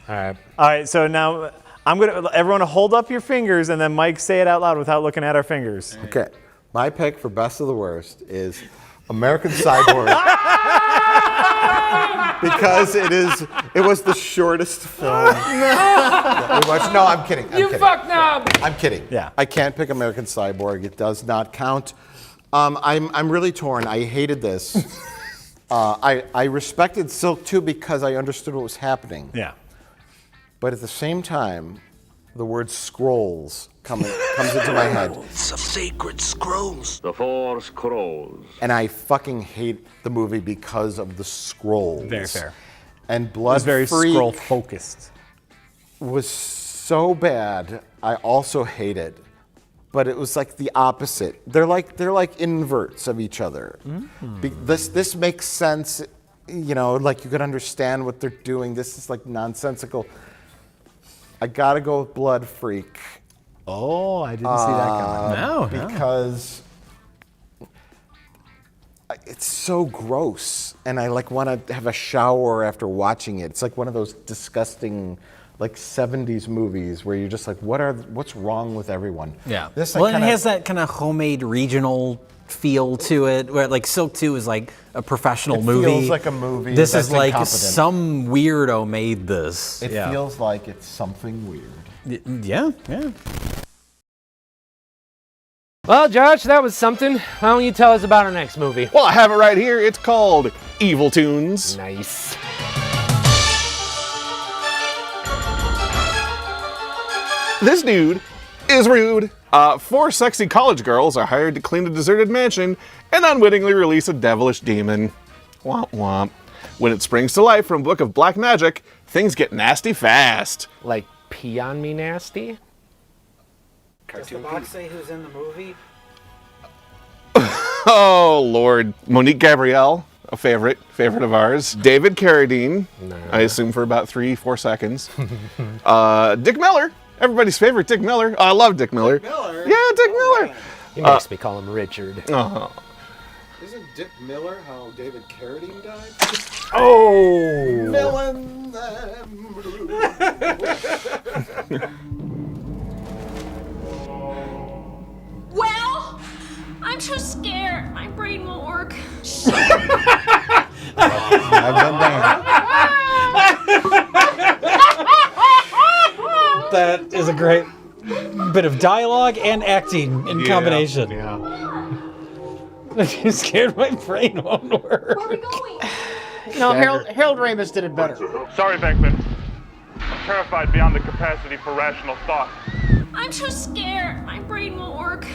All right. All right. So now everyone hold up your fingers, and then Mike say it out loud without looking at our fingers. Okay. My pick for best of the worst is American Cyborg. Because it was the shortest film that we watched. No, I'm kidding. You fuck knob. I'm kidding. Yeah. I can't pick American Cyborg. It does not count. I'm really torn. I hated this. I respected Silk too because I understood what was happening. Yeah. But at the same time, the word scrolls comes into my head. It's a sacred scrolls. The 4 scrolls. And I fucking hate the movie because of the scrolls. Very fair. And Blood It's very Freak scroll focused. was so bad. I also hate it. But it was like the opposite. They're like inverts of each other. This makes sense, like you could understand what they're doing. This is like nonsensical. I gotta go with Blood Freak. Oh, I didn't see that coming. No. Because it's so gross, and I want to have a shower after watching it. It's like one of those disgusting, 70s movies where you're just like, what's wrong with everyone? Yeah. This Well, it has that kind of homemade regional feel to it, where Silk 2 is like a professional movie. It feels like a movie. This that's is like incompetent. some weirdo made this. It feels like it's something weird. Yeah. Well, Josh, that was something. Why don't you tell us about our next movie? Well, I have it right here. It's called Evil Toons. Nice. This dude is rude. 4 sexy college girls are hired to clean a deserted mansion and unwittingly release a devilish demon. Womp womp. When it springs to life from Book of Black Magic, things get nasty fast. Like pee on me nasty? Does the box say who's in the movie? Oh, Lord. Monique Gabrielle, a favorite of ours. David Carradine, I assume for about 3-4 seconds. Dick Miller, everybody's favorite Dick Miller. Oh, I love Dick Miller. Dick Miller? Yeah, Dick Miller. He makes me call him Richard. Isn't Dick Miller how David Carradine died? Oh! Milling Well, I'm too scared. My brain won't work. I've been there. That is a great bit of dialogue and acting in combination. I'm too scared my brain won't work. Where are we going? No, Harold Ramis did it better. Sorry, Beckman. I'm terrified beyond the capacity for rational thought. I'm too scared. My brain won't work.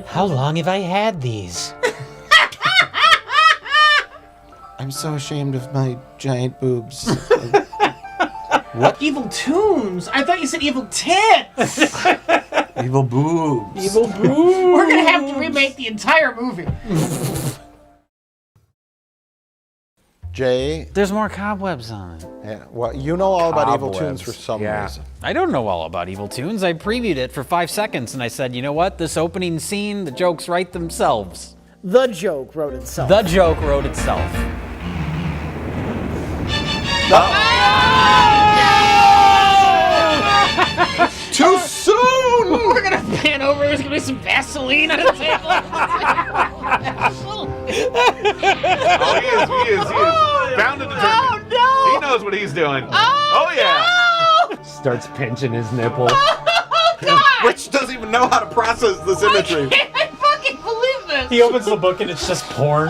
How long have I had these? I'm so ashamed of my giant boobs. What? Evil Toons? I thought you said evil tits! Evil boobs. Evil boobs! We're gonna have to remake the entire movie. Jay? There's more cobwebs on it. Yeah, well, you know all about Evil Cobwebs. Toons for some reason. I don't know all about Evil Toons. I previewed it for 5 seconds and I said, you know what? This opening scene, the jokes write themselves. The joke wrote itself. The joke wrote itself. Too soon! We're gonna pan over, there's gonna be some Vaseline on the table. Oh, he is bound and determined. Oh, no! He knows what he's doing. Oh, yeah. Starts pinching his nipple. Oh, God! Rich doesn't even know how to process this imagery. I can't fucking believe this! He opens the book and it's just porn.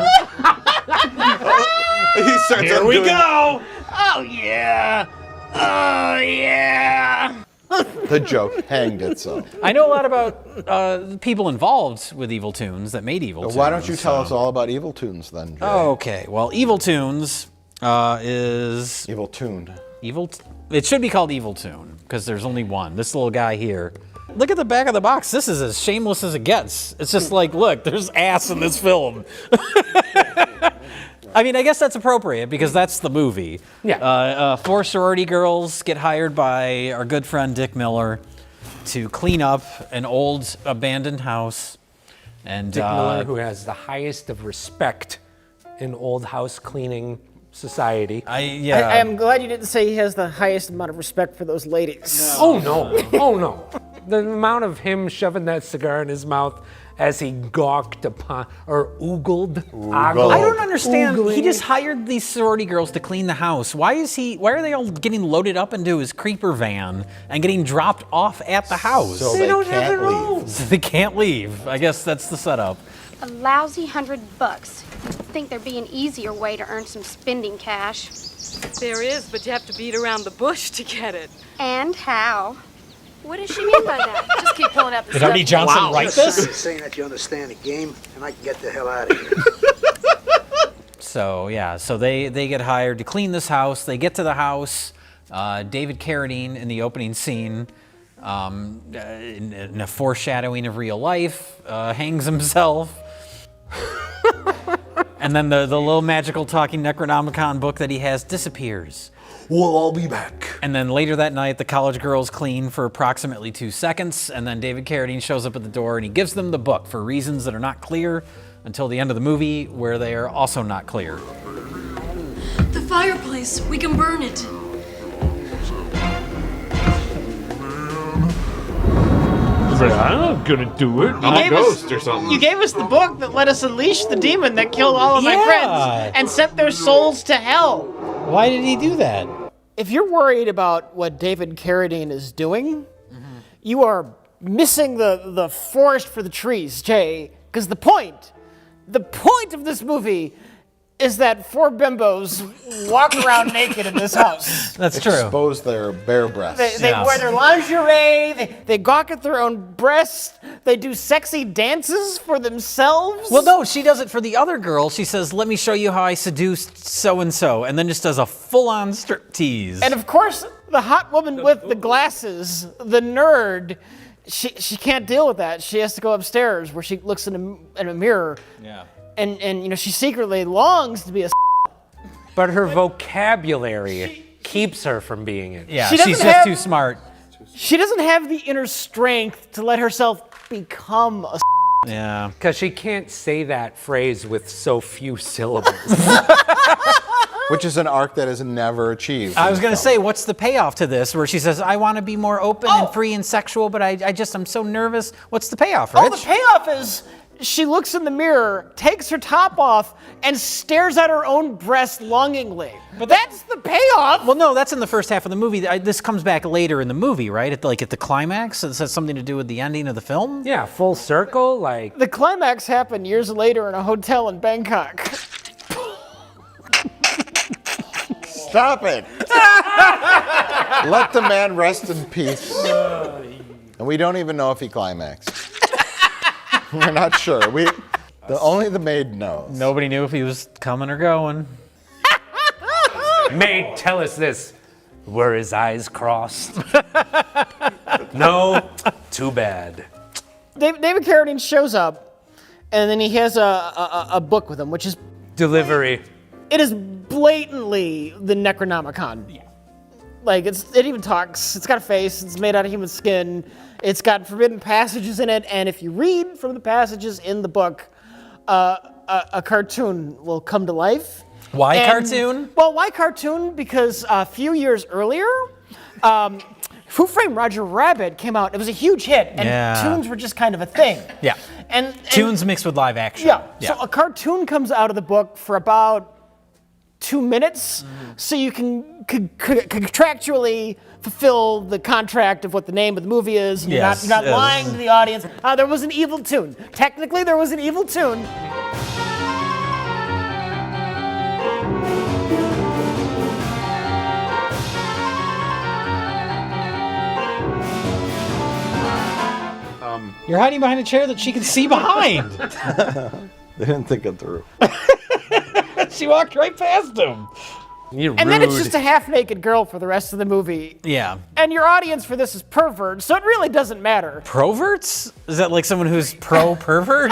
He starts Here we go! Oh, yeah! Oh, yeah! The joke hanged itself. I know a lot about people involved with Evil Toons that made Evil Toons. Why don't you tell us all about Evil Toons then, Jay? Okay, well, Evil Toons is Evil Toon. It should be called Evil Toon because there's only one. This little guy here. Look at the back of the box. This is as shameless as it gets. It's just like, look, there's ass in this film. I mean, I guess that's appropriate because that's the movie. Yeah. 4 sorority girls get hired by our good friend Dick Miller to clean up an old abandoned house. And Dick Miller, who has the highest of respect in old house cleaning society. I am glad you didn't say he has the highest amount of respect for those ladies. Oh no! Oh no! The amount of him shoving that cigar in his mouth as he gawked upon or oogled. I don't understand. He just hired these sorority girls to clean the house. Why are they all getting loaded up into his creeper van and getting dropped off at the house? So they don't have their own. They can't leave. I guess that's the setup. A lousy $100. You'd think there'd be an easier way to earn some spending cash. There is, but you have to beat around the bush to get it. And how? What does she mean by that? Just keep pulling out the Did stuff. Ernie Johnson write this? Saying that you understand the game, and I can get the hell out of here. So yeah, so they get hired to clean this house. They get to the house. David Carradine in the opening scene, in a foreshadowing of real life, hangs himself. And then the little magical talking Necronomicon book that he has disappears. Well, I'll be back. And then later that night, the college girls clean for approximately 2 seconds, and then David Carradine shows up at the door and he gives them the book for reasons that are not clear until the end of the movie, where they are also not clear. The fireplace, we can burn it. I'm not gonna do it. I'm a ghost or something. You gave us the book that let us unleash the demon that killed all of my friends and sent their souls to hell. Why did he do that? If you're worried about what David Carradine is doing, you are missing the forest for the trees, Jay. Because the point of this movie is that 4 bimbos walk around naked in this house. That's true. Expose their bare breasts. They wear their lingerie, they gawk at their own breasts, they do sexy dances for themselves. Well, no, she does it for the other girl. She says, let me show you how I seduced so-and-so, and then just does a full-on striptease. And of course, the hot woman with the glasses, the nerd, she can't deal with that. She has to go upstairs where she looks in a mirror. Yeah. And you know, she secretly longs to be a. But her vocabulary keeps her from being it. Yeah, she's just too smart. She doesn't have the inner strength to let herself become a. Yeah. Because she can't say that phrase with so few syllables. Which is an arc that is never achieved. I was going to say, what's the payoff to this? Where she says, I want to be more open and free and sexual, but I'm so nervous. What's the payoff, Rich? Oh, the payoff is she looks in the mirror, takes her top off, and stares at her own breast longingly. But that's the payoff. Well, no, that's in the first half of the movie. This comes back later in the movie, right? At the climax? It has something to do with the ending of the film? Yeah, full circle, like. The climax happened years later in a hotel in Bangkok. Stop it. Let the man rest in peace. And we don't even know if he climaxed. We're not sure. Only the maid knows. Nobody knew if he was coming or going. Maid, tell us this. Were his eyes crossed? No? Too bad. David Carradine shows up, and then he has a book with him, which is... Delivery. It is blatantly the Necronomicon. Yeah. Like, it even talks. It's got a face. It's made out of human skin. It's got forbidden passages in it. And if you read from the passages in the book, a cartoon will come to life. Why cartoon? Well, why cartoon? Because a few years earlier, Who Framed Roger Rabbit came out. It was a huge hit. And Toons were just kind of a thing. Yeah. And Toons mixed with live action. Yeah. So a cartoon comes out of the book for about 2 minutes, so you can contractually fulfill the contract of what the name of the movie is. You're not lying to the audience. There was an evil Toon. Technically, there was an evil Toon. You're hiding behind a chair that she can see behind. They didn't think it through. She walked right past him. And then it's just a half-naked girl for the rest of the movie. Yeah. And your audience for this is perverts, so it really doesn't matter. Proverts? Is that like someone who's pro-pervert?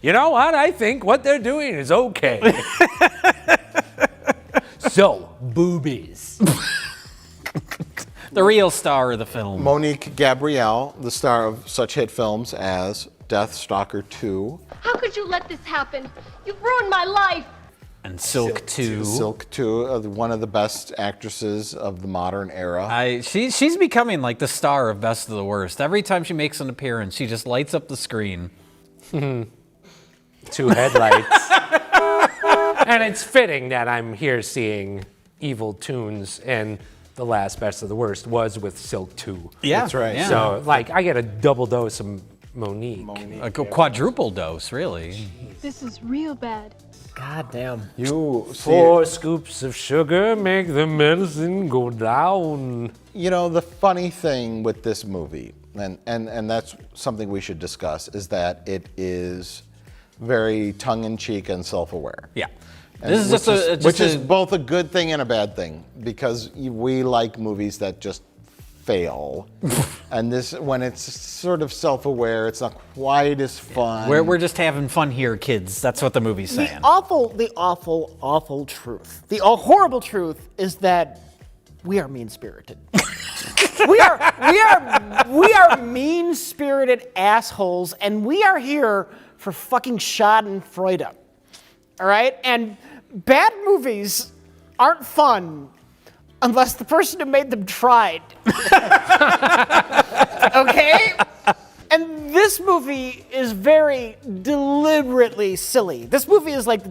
You know what? I think what they're doing is okay. So, boobies. The real star of the film. Monique Gabrielle, the star of such hit films as Deathstalker II. How could you let this happen? You've ruined my life. And Silk 2. Silk 2, one of the best actresses of the modern era. She's becoming like the star of Best of the Worst. Every time she makes an appearance, she just lights up the screen. 2 headlights. And it's fitting that I'm here seeing evil Toons, and the last Best of the Worst was with Silk 2. Yeah, that's right. Yeah. So, like, I get a double dose of Monique. A quadruple dose, really. This is real bad. God damn. You see, 4 scoops of sugar make the medicine go down. You know, the funny thing with this movie, and that's something we should discuss, is that it is very tongue-in-cheek and self-aware. Yeah. And This is which is both a good thing and a bad thing, because we like movies that just fail. And this, when it's sort of self-aware, it's not quite as fun. We're just having fun here, kids. That's what the movie's saying. The awful truth. The horrible truth is that we are mean-spirited. we are mean-spirited assholes, and we are here for fucking Schadenfreude. All right? And bad movies aren't fun unless the person who made them tried. Okay? And this movie is very deliberately silly. This movie is like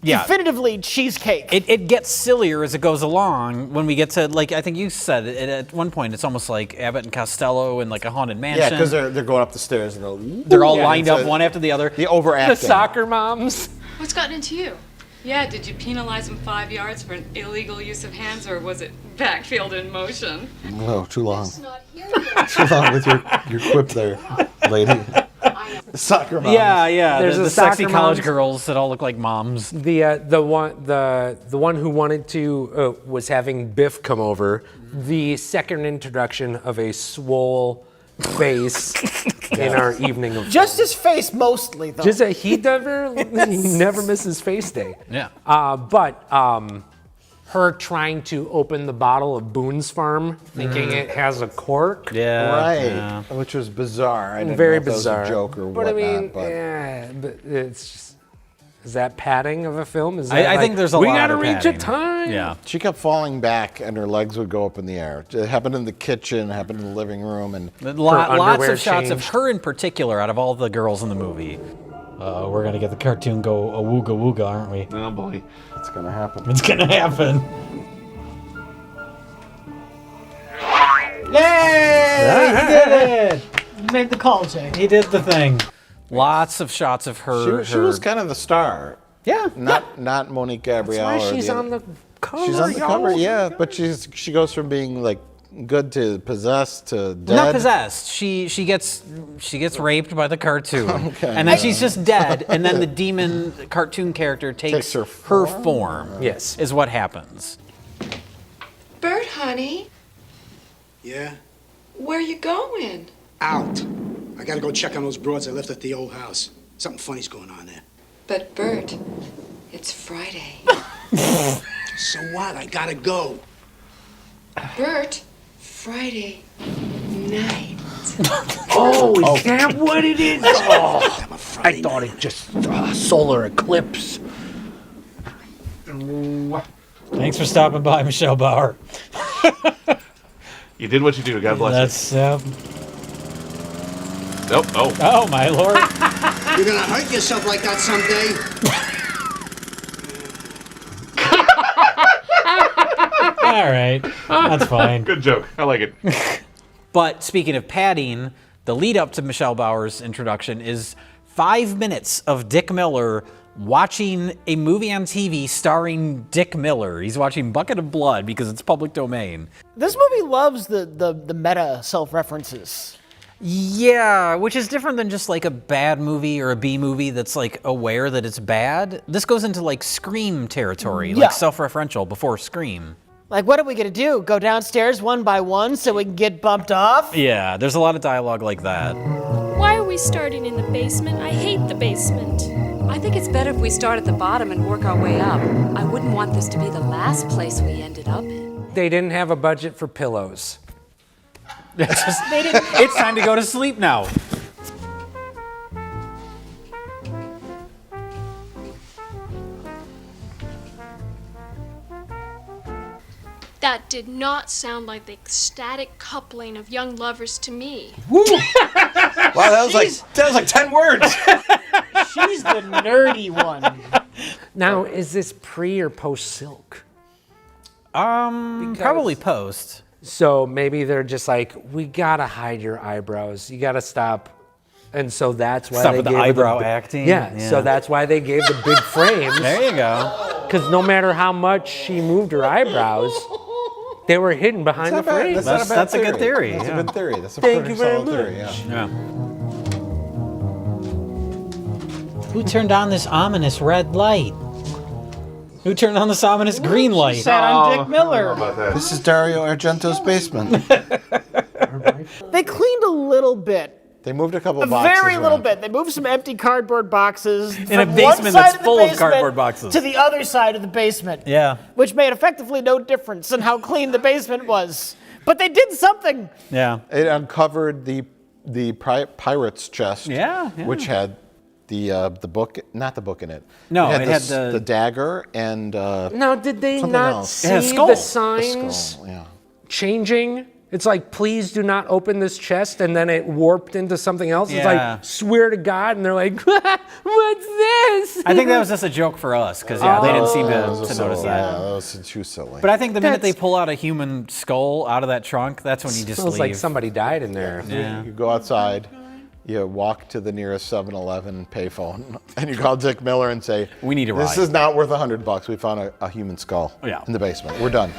yeah. definitively cheesecake. It gets sillier as it goes along. When we get to, like, I think you said it at one point, it's almost like Abbott and Costello in like a haunted mansion. Yeah, because they're going up the stairs and they're all lined up one after the other. The overacting. The soccer moms. What's gotten into you? Yeah, did you penalize him 5 yards for an illegal use of hands, or was it backfield in motion? No, too long. Too long with your quip there, lady. The soccer moms. Yeah. There's the soccer sexy college moms. girls that all look like moms. The one who wanted to was having Biff come over. The second introduction of a swole face in our evening of Just his face mostly, though. he never misses face day. Yeah. But her trying to open the bottle of Boone's Farm, thinking it has a cork. Yeah. Right. Yeah. Which was bizarre. I didn't Very know if that was bizarre. a joke or but whatnot. I mean, yeah, but it's just, is that padding of a film? Is that I think there's a we lot gotta of reach padding. a time. Yeah. She kept falling back and her legs would go up in the air. It happened in the kitchen, happened in the living room, and Lots underwear of shots of changed. her in particular out of all the girls in the movie. We're gonna get the cartoon go awooga wooga, aren't we? Oh boy. it's gonna happen. It's gonna happen. Yay! He did it! You made the call, Jay. He did the thing. Lots of shots of her. She was kind of the star. Yeah. Not Monique Gabrielle. That's why or she's the- on the cover. She's on the cover, y'all. yeah. But she goes from being like good to possessed to dead. Not possessed. She gets raped by the cartoon, Okay. and then she's just dead. And then the demon cartoon character takes her her form. Yes. Is what happens. Bert, honey, Yeah? where you going? Out. I gotta go check on those broads I left at the old house. Something funny's going on there. But Bert, it's Friday. So what? I gotta go. Bert, Friday night. Oh, is that what it is? Oh, I thought it just solar eclipse. Thanks for stopping by, Michelle Bauer. You did what you do. God bless That's you. Nope. Oh. oh my lord. You're gonna hurt yourself like that someday. All right, that's fine. Good joke. I like it. But speaking of padding, the lead up to Michelle Bauer's introduction is 5 minutes of Dick Miller watching a movie on TV starring Dick Miller. He's watching Bucket of Blood because it's public domain. This movie loves the meta self-references. Yeah, which is different than just like a bad movie or a B movie that's like aware that it's bad. This goes into like Scream territory, Yeah. like self-referential before Scream. Like, what are we gonna do? Go downstairs one by one so we can get bumped off? Yeah, there's a lot of dialogue like that. Why are we starting in the basement? I hate the basement. I think it's better if we start at the bottom and work our way up. I wouldn't want this to be the last place we ended up in. They didn't have a budget for pillows. It's time to go to sleep now. That did not sound like the ecstatic coupling of young lovers to me. Wow, that was like 10 words. She's the nerdy one. Now, is this pre or post Silk? Probably post. So maybe they're just like, we gotta hide your eyebrows. You gotta stop. And so that's why Stop they with the gave her eyebrow big- acting. Yeah, so that's why they gave the big frames. There you go. Because no matter how much she moved her eyebrows, they were hidden behind the frames. That's a good theory. That's yeah. a good theory. That's a Thank pretty you very solid theory, much. yeah. Who turned on this ominous red light? Who turned on this ominous green light? Sat on Dick Miller. This is Dario Argento's basement. They cleaned a little bit. They moved a couple A boxes very little around. bit. They moved some empty cardboard boxes In a from one basement side that's of the full of basement cardboard boxes. to the other side of the basement. Yeah. Which made effectively no difference in how clean the basement was. But they did something. Yeah. It uncovered the pirate's chest, Yeah. which had the book, not the book in it. No, it it had the dagger and Now, did they something not else. see It had a skull. the A signs skull, yeah. changing? It's like, please do not open this chest, and then it warped into something else. It's Yeah. like, swear to God, and they're like, what's this? I think that was just a joke for us, because they didn't seem That was to so- notice Yeah, that. that was too silly. But I think the minute they That's- pull out a human skull out of that trunk, that's when you just Smells leave. like somebody died in there. Yeah. You go outside, you walk to the nearest 7-Eleven payphone, and you call Dick Miller and say, We need a This ride." is not worth $100. We found a human skull Yeah. in the basement. We're done.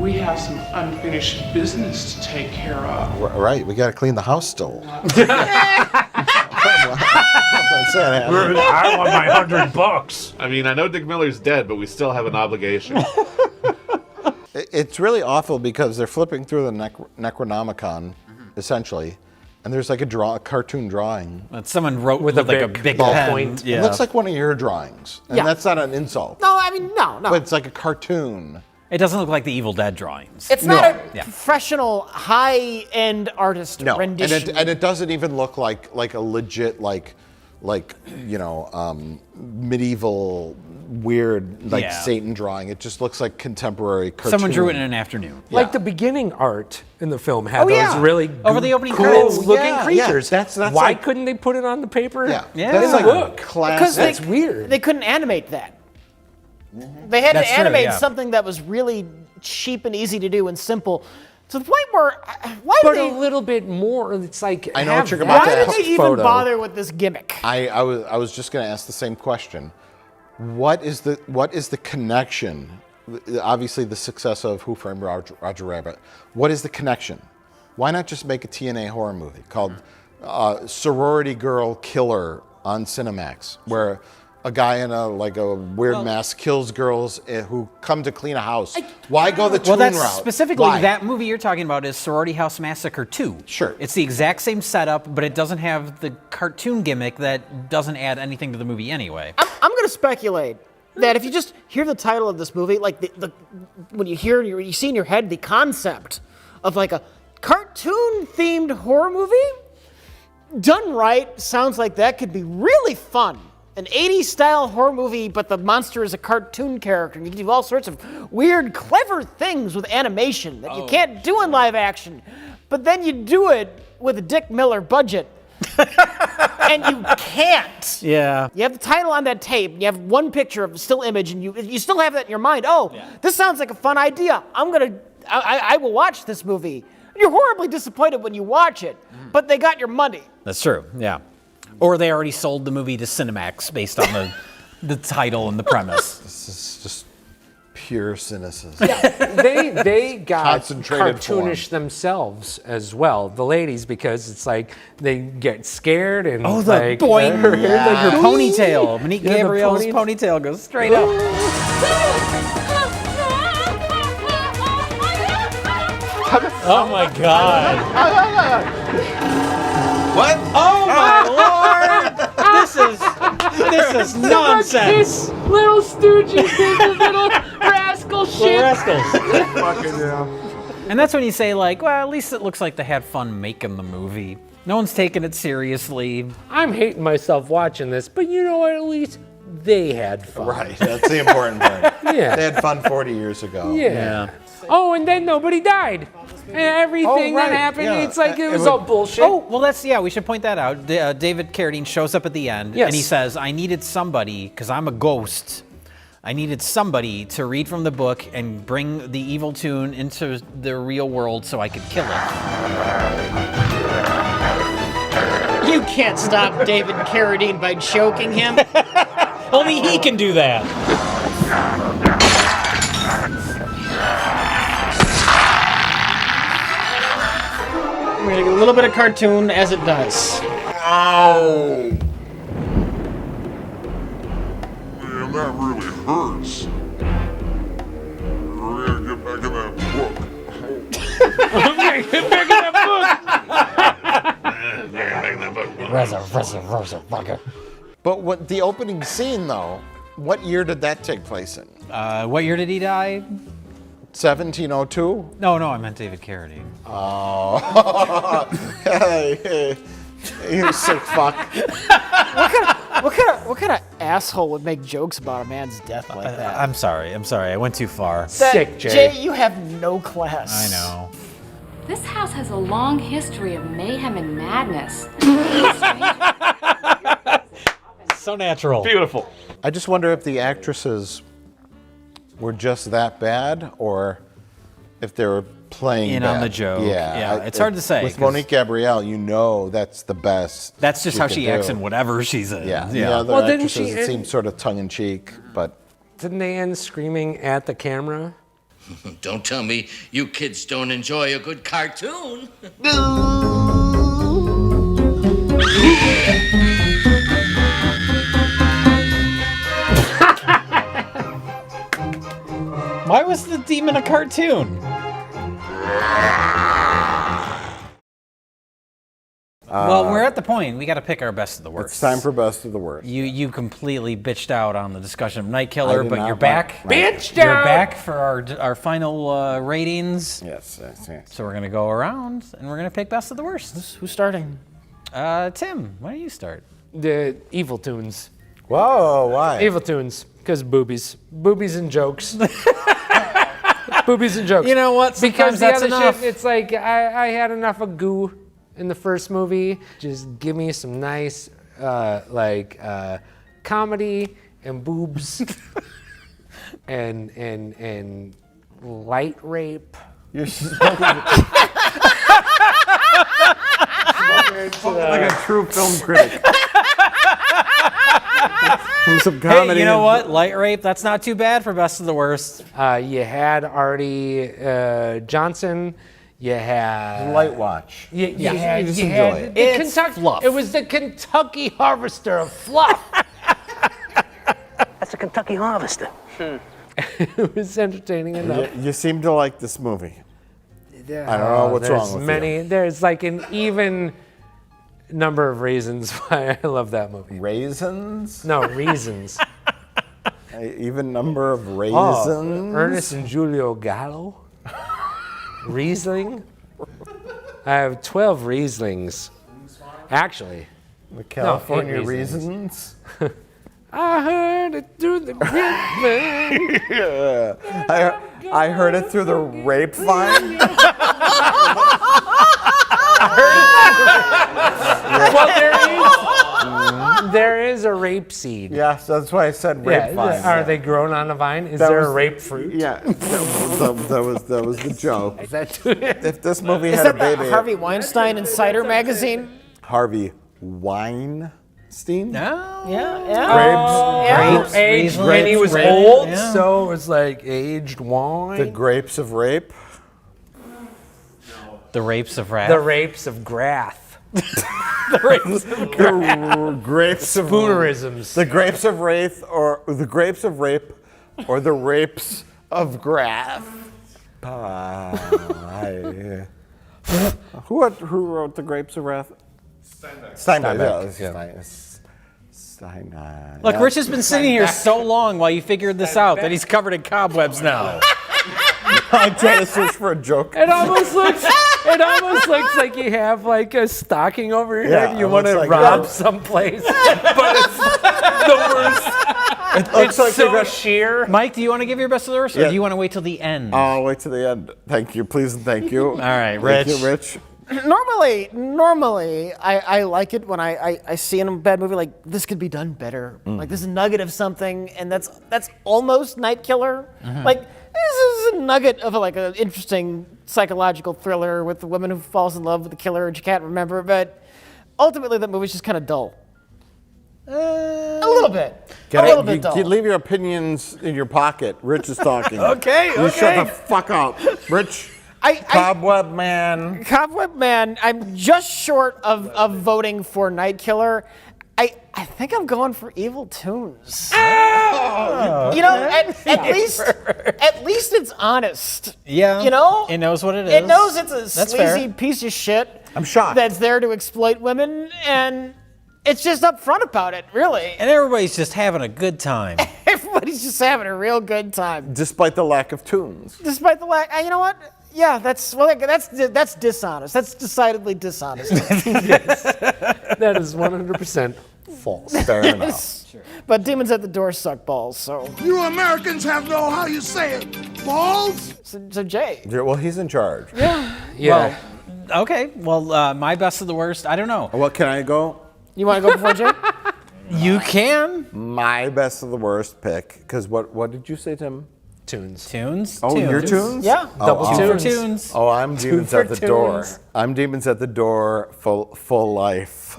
We have some unfinished business to take care of. Right, we got to clean the house still. I want my $100. I mean, I know Dick Miller's dead, but we still have an obligation. It's really awful because they're flipping through the Necronomicon, essentially, and there's like a cartoon drawing. That someone wrote With with a like a big big ballpoint. pen. Yeah. It looks like one of your drawings, and Yeah. that's not an insult. No, I mean, no. But it's like a cartoon. It doesn't look like the Evil Dead drawings. It's not a Yeah. professional, high-end artist No, rendition. and it doesn't even look like a legit medieval weird Yeah. Satan drawing. It just looks like contemporary cartoon. Someone drew it in an afternoon. Like the beginning art in the film had those yeah. really Over the opening cool credits. looking Yeah, creatures. yeah. That's Why like- couldn't they put it on the paper? Yeah, Yeah. That's In like the book. classic. Because That's weird. They couldn't animate that. They had That's to true, animate yeah. something that was really cheap and easy to do and simple. To the point where, why But did a little bit more. It's like I know have what you're about that to why did they even photo. bother with this gimmick? I was just going to ask the same question. What is the connection? Obviously, the success of Who Framed Roger Rabbit. What is the connection? Why not just make a TNA horror movie called Sorority Girl Killer on Cinemax, where a guy in a weird mask kills girls who come to clean a house? Why go the Well, Toon that's route? specifically Why? that movie you're talking about is Sorority House Massacre 2. Sure. It's the exact same setup, but it doesn't have the cartoon gimmick that doesn't add anything to the movie anyway. I'm going to speculate that if you just hear the title of this movie, like when you hear you see in your head the concept of like a cartoon-themed horror movie, done right, sounds like that could be really fun. An 80s style horror movie, but the monster is a cartoon character. And you can do all sorts of weird, clever things with animation that you can't do in live action. But then you do it with a Dick Miller budget. And you can't. Yeah. You have the title on that tape, and you have one picture of a still image, and you still have that in your mind. Oh, this sounds like a fun idea. I will watch this movie. You're horribly disappointed when you watch it, but they got your money. That's true, yeah. Or they already sold the movie to Cinemax based on the title and the premise. This is just pure cynicism. They got Concentrated cartoonish themselves as well, the ladies, because it's like they get scared and Oh, the like, boing! like Her ponytail. Monique Gabrielle's ponytail goes straight up. Oh my god. What? Oh my lord! This is nonsense. Little stooges, little rascal shit. Little rascals. Fucking yeah. And that's when you say, like, well, at least it looks like they had fun making the movie. No one's taking it seriously. I'm hating myself watching this, but you know what? At least they had fun. Right, that's the important part. Yeah. They had fun 40 years ago. Yeah. Oh, and then nobody died. And everything that happened, it's like it was all bullshit. Oh, well, we should point that out. David Carradine shows up at the end, and he says, I needed somebody, because I'm a ghost, I needed somebody to read from the book and bring the evil Toon into the real world so I could kill it. You can't stop David Carradine by choking him. Only he can do that. We're gonna get a little bit of cartoon as it does. Ow! Man, that really hurts. We're gonna get back in that book. Get back in that book. But what the opening scene, though, what year did that take place in? What year did he die? 1702? No, I meant David Carradine. Oh. Hey, you sick fuck. What kind of asshole would make jokes about a man's death like that? I'm sorry. I went too far. Sick, Jay. You have no class. I know. This house has a long history of mayhem and madness. So natural. Beautiful. I just wonder if the actresses were just that bad, or if they were playing in bad. on the joke. Yeah, It's hard to say. With Monique Gabrielle, you know that's the best. That's just how could she do. acts in whatever she's in. Yeah. Yeah. The other Well, didn't actresses, she it seemed sort of tongue-in-cheek, but... Didn't they end screaming at the camera? Don't tell me you kids don't enjoy a good cartoon. Why was the demon a cartoon? Well, we're at the point. We got to pick our best of the worst. It's time for best of the worst. You completely bitched out on the discussion of Night I Killer, did but not you're like- back. Bitched You're out! back for our final ratings. Yes. So we're gonna go around and we're gonna pick best of the worst. Who's starting? Tim, why don't you start? The evil Toons. Whoa, why? Evil Toons, because boobies. Boobies and jokes. Boobies and jokes. You know what? Because Sometimes the that's other enough. shit, it's like I had enough of goo in the first movie. Just give me some nice comedy and boobs and light rape. You're spoken like a true film critic. Some comedy. Hey, you know what? Light rape, that's not too bad for best of the worst. You had Artie Johnson. You had Light watch. You Yeah, had, you just you enjoy had it. the It's Kentucky. fluff. It was the Kentucky Harvester of fluff. That's a Kentucky harvester. It was entertaining enough. You seem to like this movie. I don't know what's wrong with you. There's like an even number of reasons why I love that movie. Raisins? No, reasons. Even number of raisins? Oh, Ernest and Julio Gallo. Riesling. I have 12 Rieslings. Actually. The California No, 8 Raisins? I heard it through the grapevine. Yeah. I heard it through the rape vine. Well, there is a rape seed. Yes, that's why I said rape vine. Are they grown on a vine? Is That there was- a rape fruit? Yeah, that was the joke. Is that If this movie Is had a that baby, Harvey Weinstein Insider magazine? Harvey Wine. Weinstein? No. Grapes. Aged Grapes, when he was rape. old, Yeah. so it was like aged wine. The grapes of rape. The rapes of wrath. The rapes of grath. The rapes of The grapes of Spoonerisms. The grapes of wraith, or the grapes of rape, or the rapes of grath. Who wrote the grapes of wrath? Steinbeck. Steinbeck. Look, Rich has been sitting here so long while you figured this out that he's covered in cobwebs now. I'm trying to search for a joke. It almost looks like you have like a stocking over your head. You want to rob someplace, but it's the worst. It looks like so they got sheer. Mike, do you want to give your best of the worst, or do you want to wait till the end? I'll wait till the end. Thank you, please, and thank you. All right, Rich. Thank you, Rich. Normally, I like it when I see in a bad movie like this could be done better. Like this is a nugget of something, and that's almost Night Killer. Like this is a nugget of an interesting psychological thriller with the woman who falls in love with the killer and she can't remember. But ultimately, that movie's just kind of dull. A little bit. A little bit dull. You leave your opinions in your pocket. Rich is talking. Okay. You shut the fuck up, Rich. Cobweb Man. Cobweb Man, I'm just short of voting for Night Killer. I think I'm going for Evil Toons. Oh, you know, at least it's honest. Yeah. You know? It knows what it is. It knows it's a That's sleazy fair. piece of shit. I'm shocked. That's there to exploit women, and it's just upfront about it, really. And everybody's just having a good time. Everybody's just having a real good time. Despite the lack of tunes. Despite the lack, you know what? Yeah, that's dishonest. That's decidedly dishonest. That is 100% false. Fair enough. But Demons at the Door suck balls, so. You Americans have no, how you say it, balls? So Jay. Well, he's in charge. Yeah. Yeah. Well, okay. Well, my best of the worst, I don't know. What can I go? You want to go before Jay? You can. My best of the worst pick, because what did you say, Tim? Tunes. Tunes? Oh, tunes. your tunes? Yeah. Double Two for tunes. tunes. Oh, I'm Demons for at the Door. tunes. I'm Demons at the Door, full life.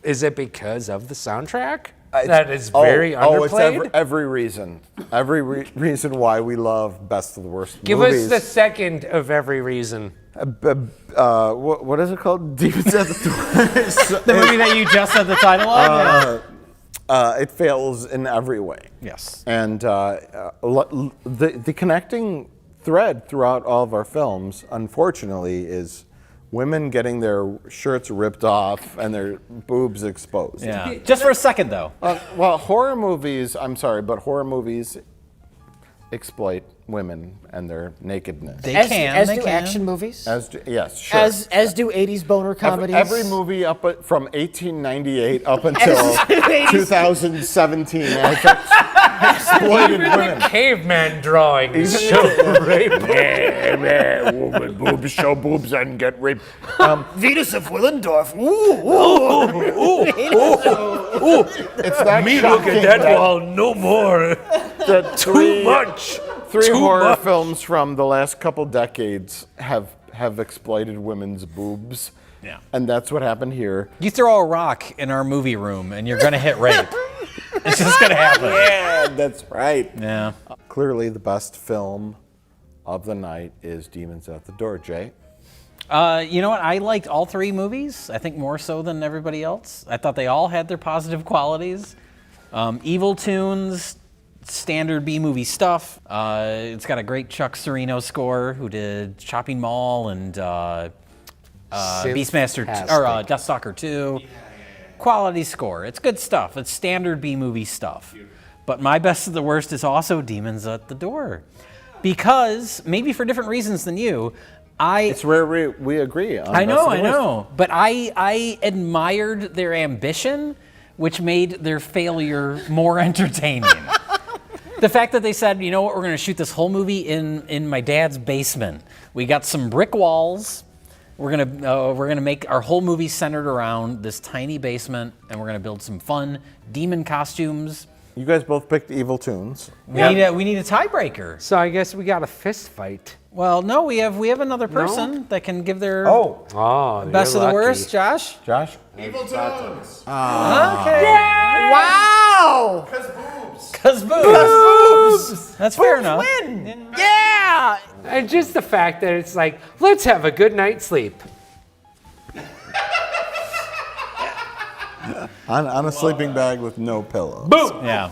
Is it because of the soundtrack? That is very underplayed. It's every reason. Every reason why we love best of the worst Give movies. us the second of every reason. What is it called? Demons at the Door. The movie that you just said the title of? It fails in every way. Yes. And the connecting thread throughout all of our films, unfortunately, is women getting their shirts ripped off and their boobs exposed. Yeah. Just for a second, though. Well, horror movies, I'm sorry, but horror movies exploit women and their nakedness. They As can. do action movies. Yes, sure. As do 80s boner comedies. Every movie from 1898 up until 2017 has exploited women. Caveman drawings show rape. Woman boobs show boobs and get raped. Venus of Willendorf. It's that Me look shocking at that wall no more. that Too much. Three Too horror much. films from the last couple decades have exploited women's boobs. Yeah. And that's what happened here. You throw a rock in our movie room and you're going to hit rape. It's just going to happen. Yeah, that's right. Yeah. Clearly, the best film of the night is Demons at the Door. Jay? You know what? I liked all three movies. I think more so than everybody else. I thought they all had their positive qualities. Evil Toons, standard B-movie stuff. It's got a great Chuck Serino score, who did Shopping Mall and Beastmaster or Deathstalker II. Quality score. It's good stuff. It's standard B-movie stuff. But my best of the worst is also Demons at the Door. Because, maybe for different reasons than you, It's rare we agree on I best of the worst. know. But I admired their ambition, which made their failure more entertaining. The fact that they said, you know what, we're going to shoot this whole movie in my dad's basement. We got some brick walls. We're gonna make our whole movie centered around this tiny basement, and we're gonna build some fun demon costumes. You guys both picked Evil Toons. We need a tiebreaker. So I guess we got a fist fight. Well, no, we have another person that can give their Oh, best you're of the lucky. worst. Josh. Josh. Evil Toons. Okay. Wow! Cause boobs. That's fair enough. Win! Yeah! And just the fact that it's like, let's have a good night's sleep. On a sleeping bag with no pillow. Boom! Yeah.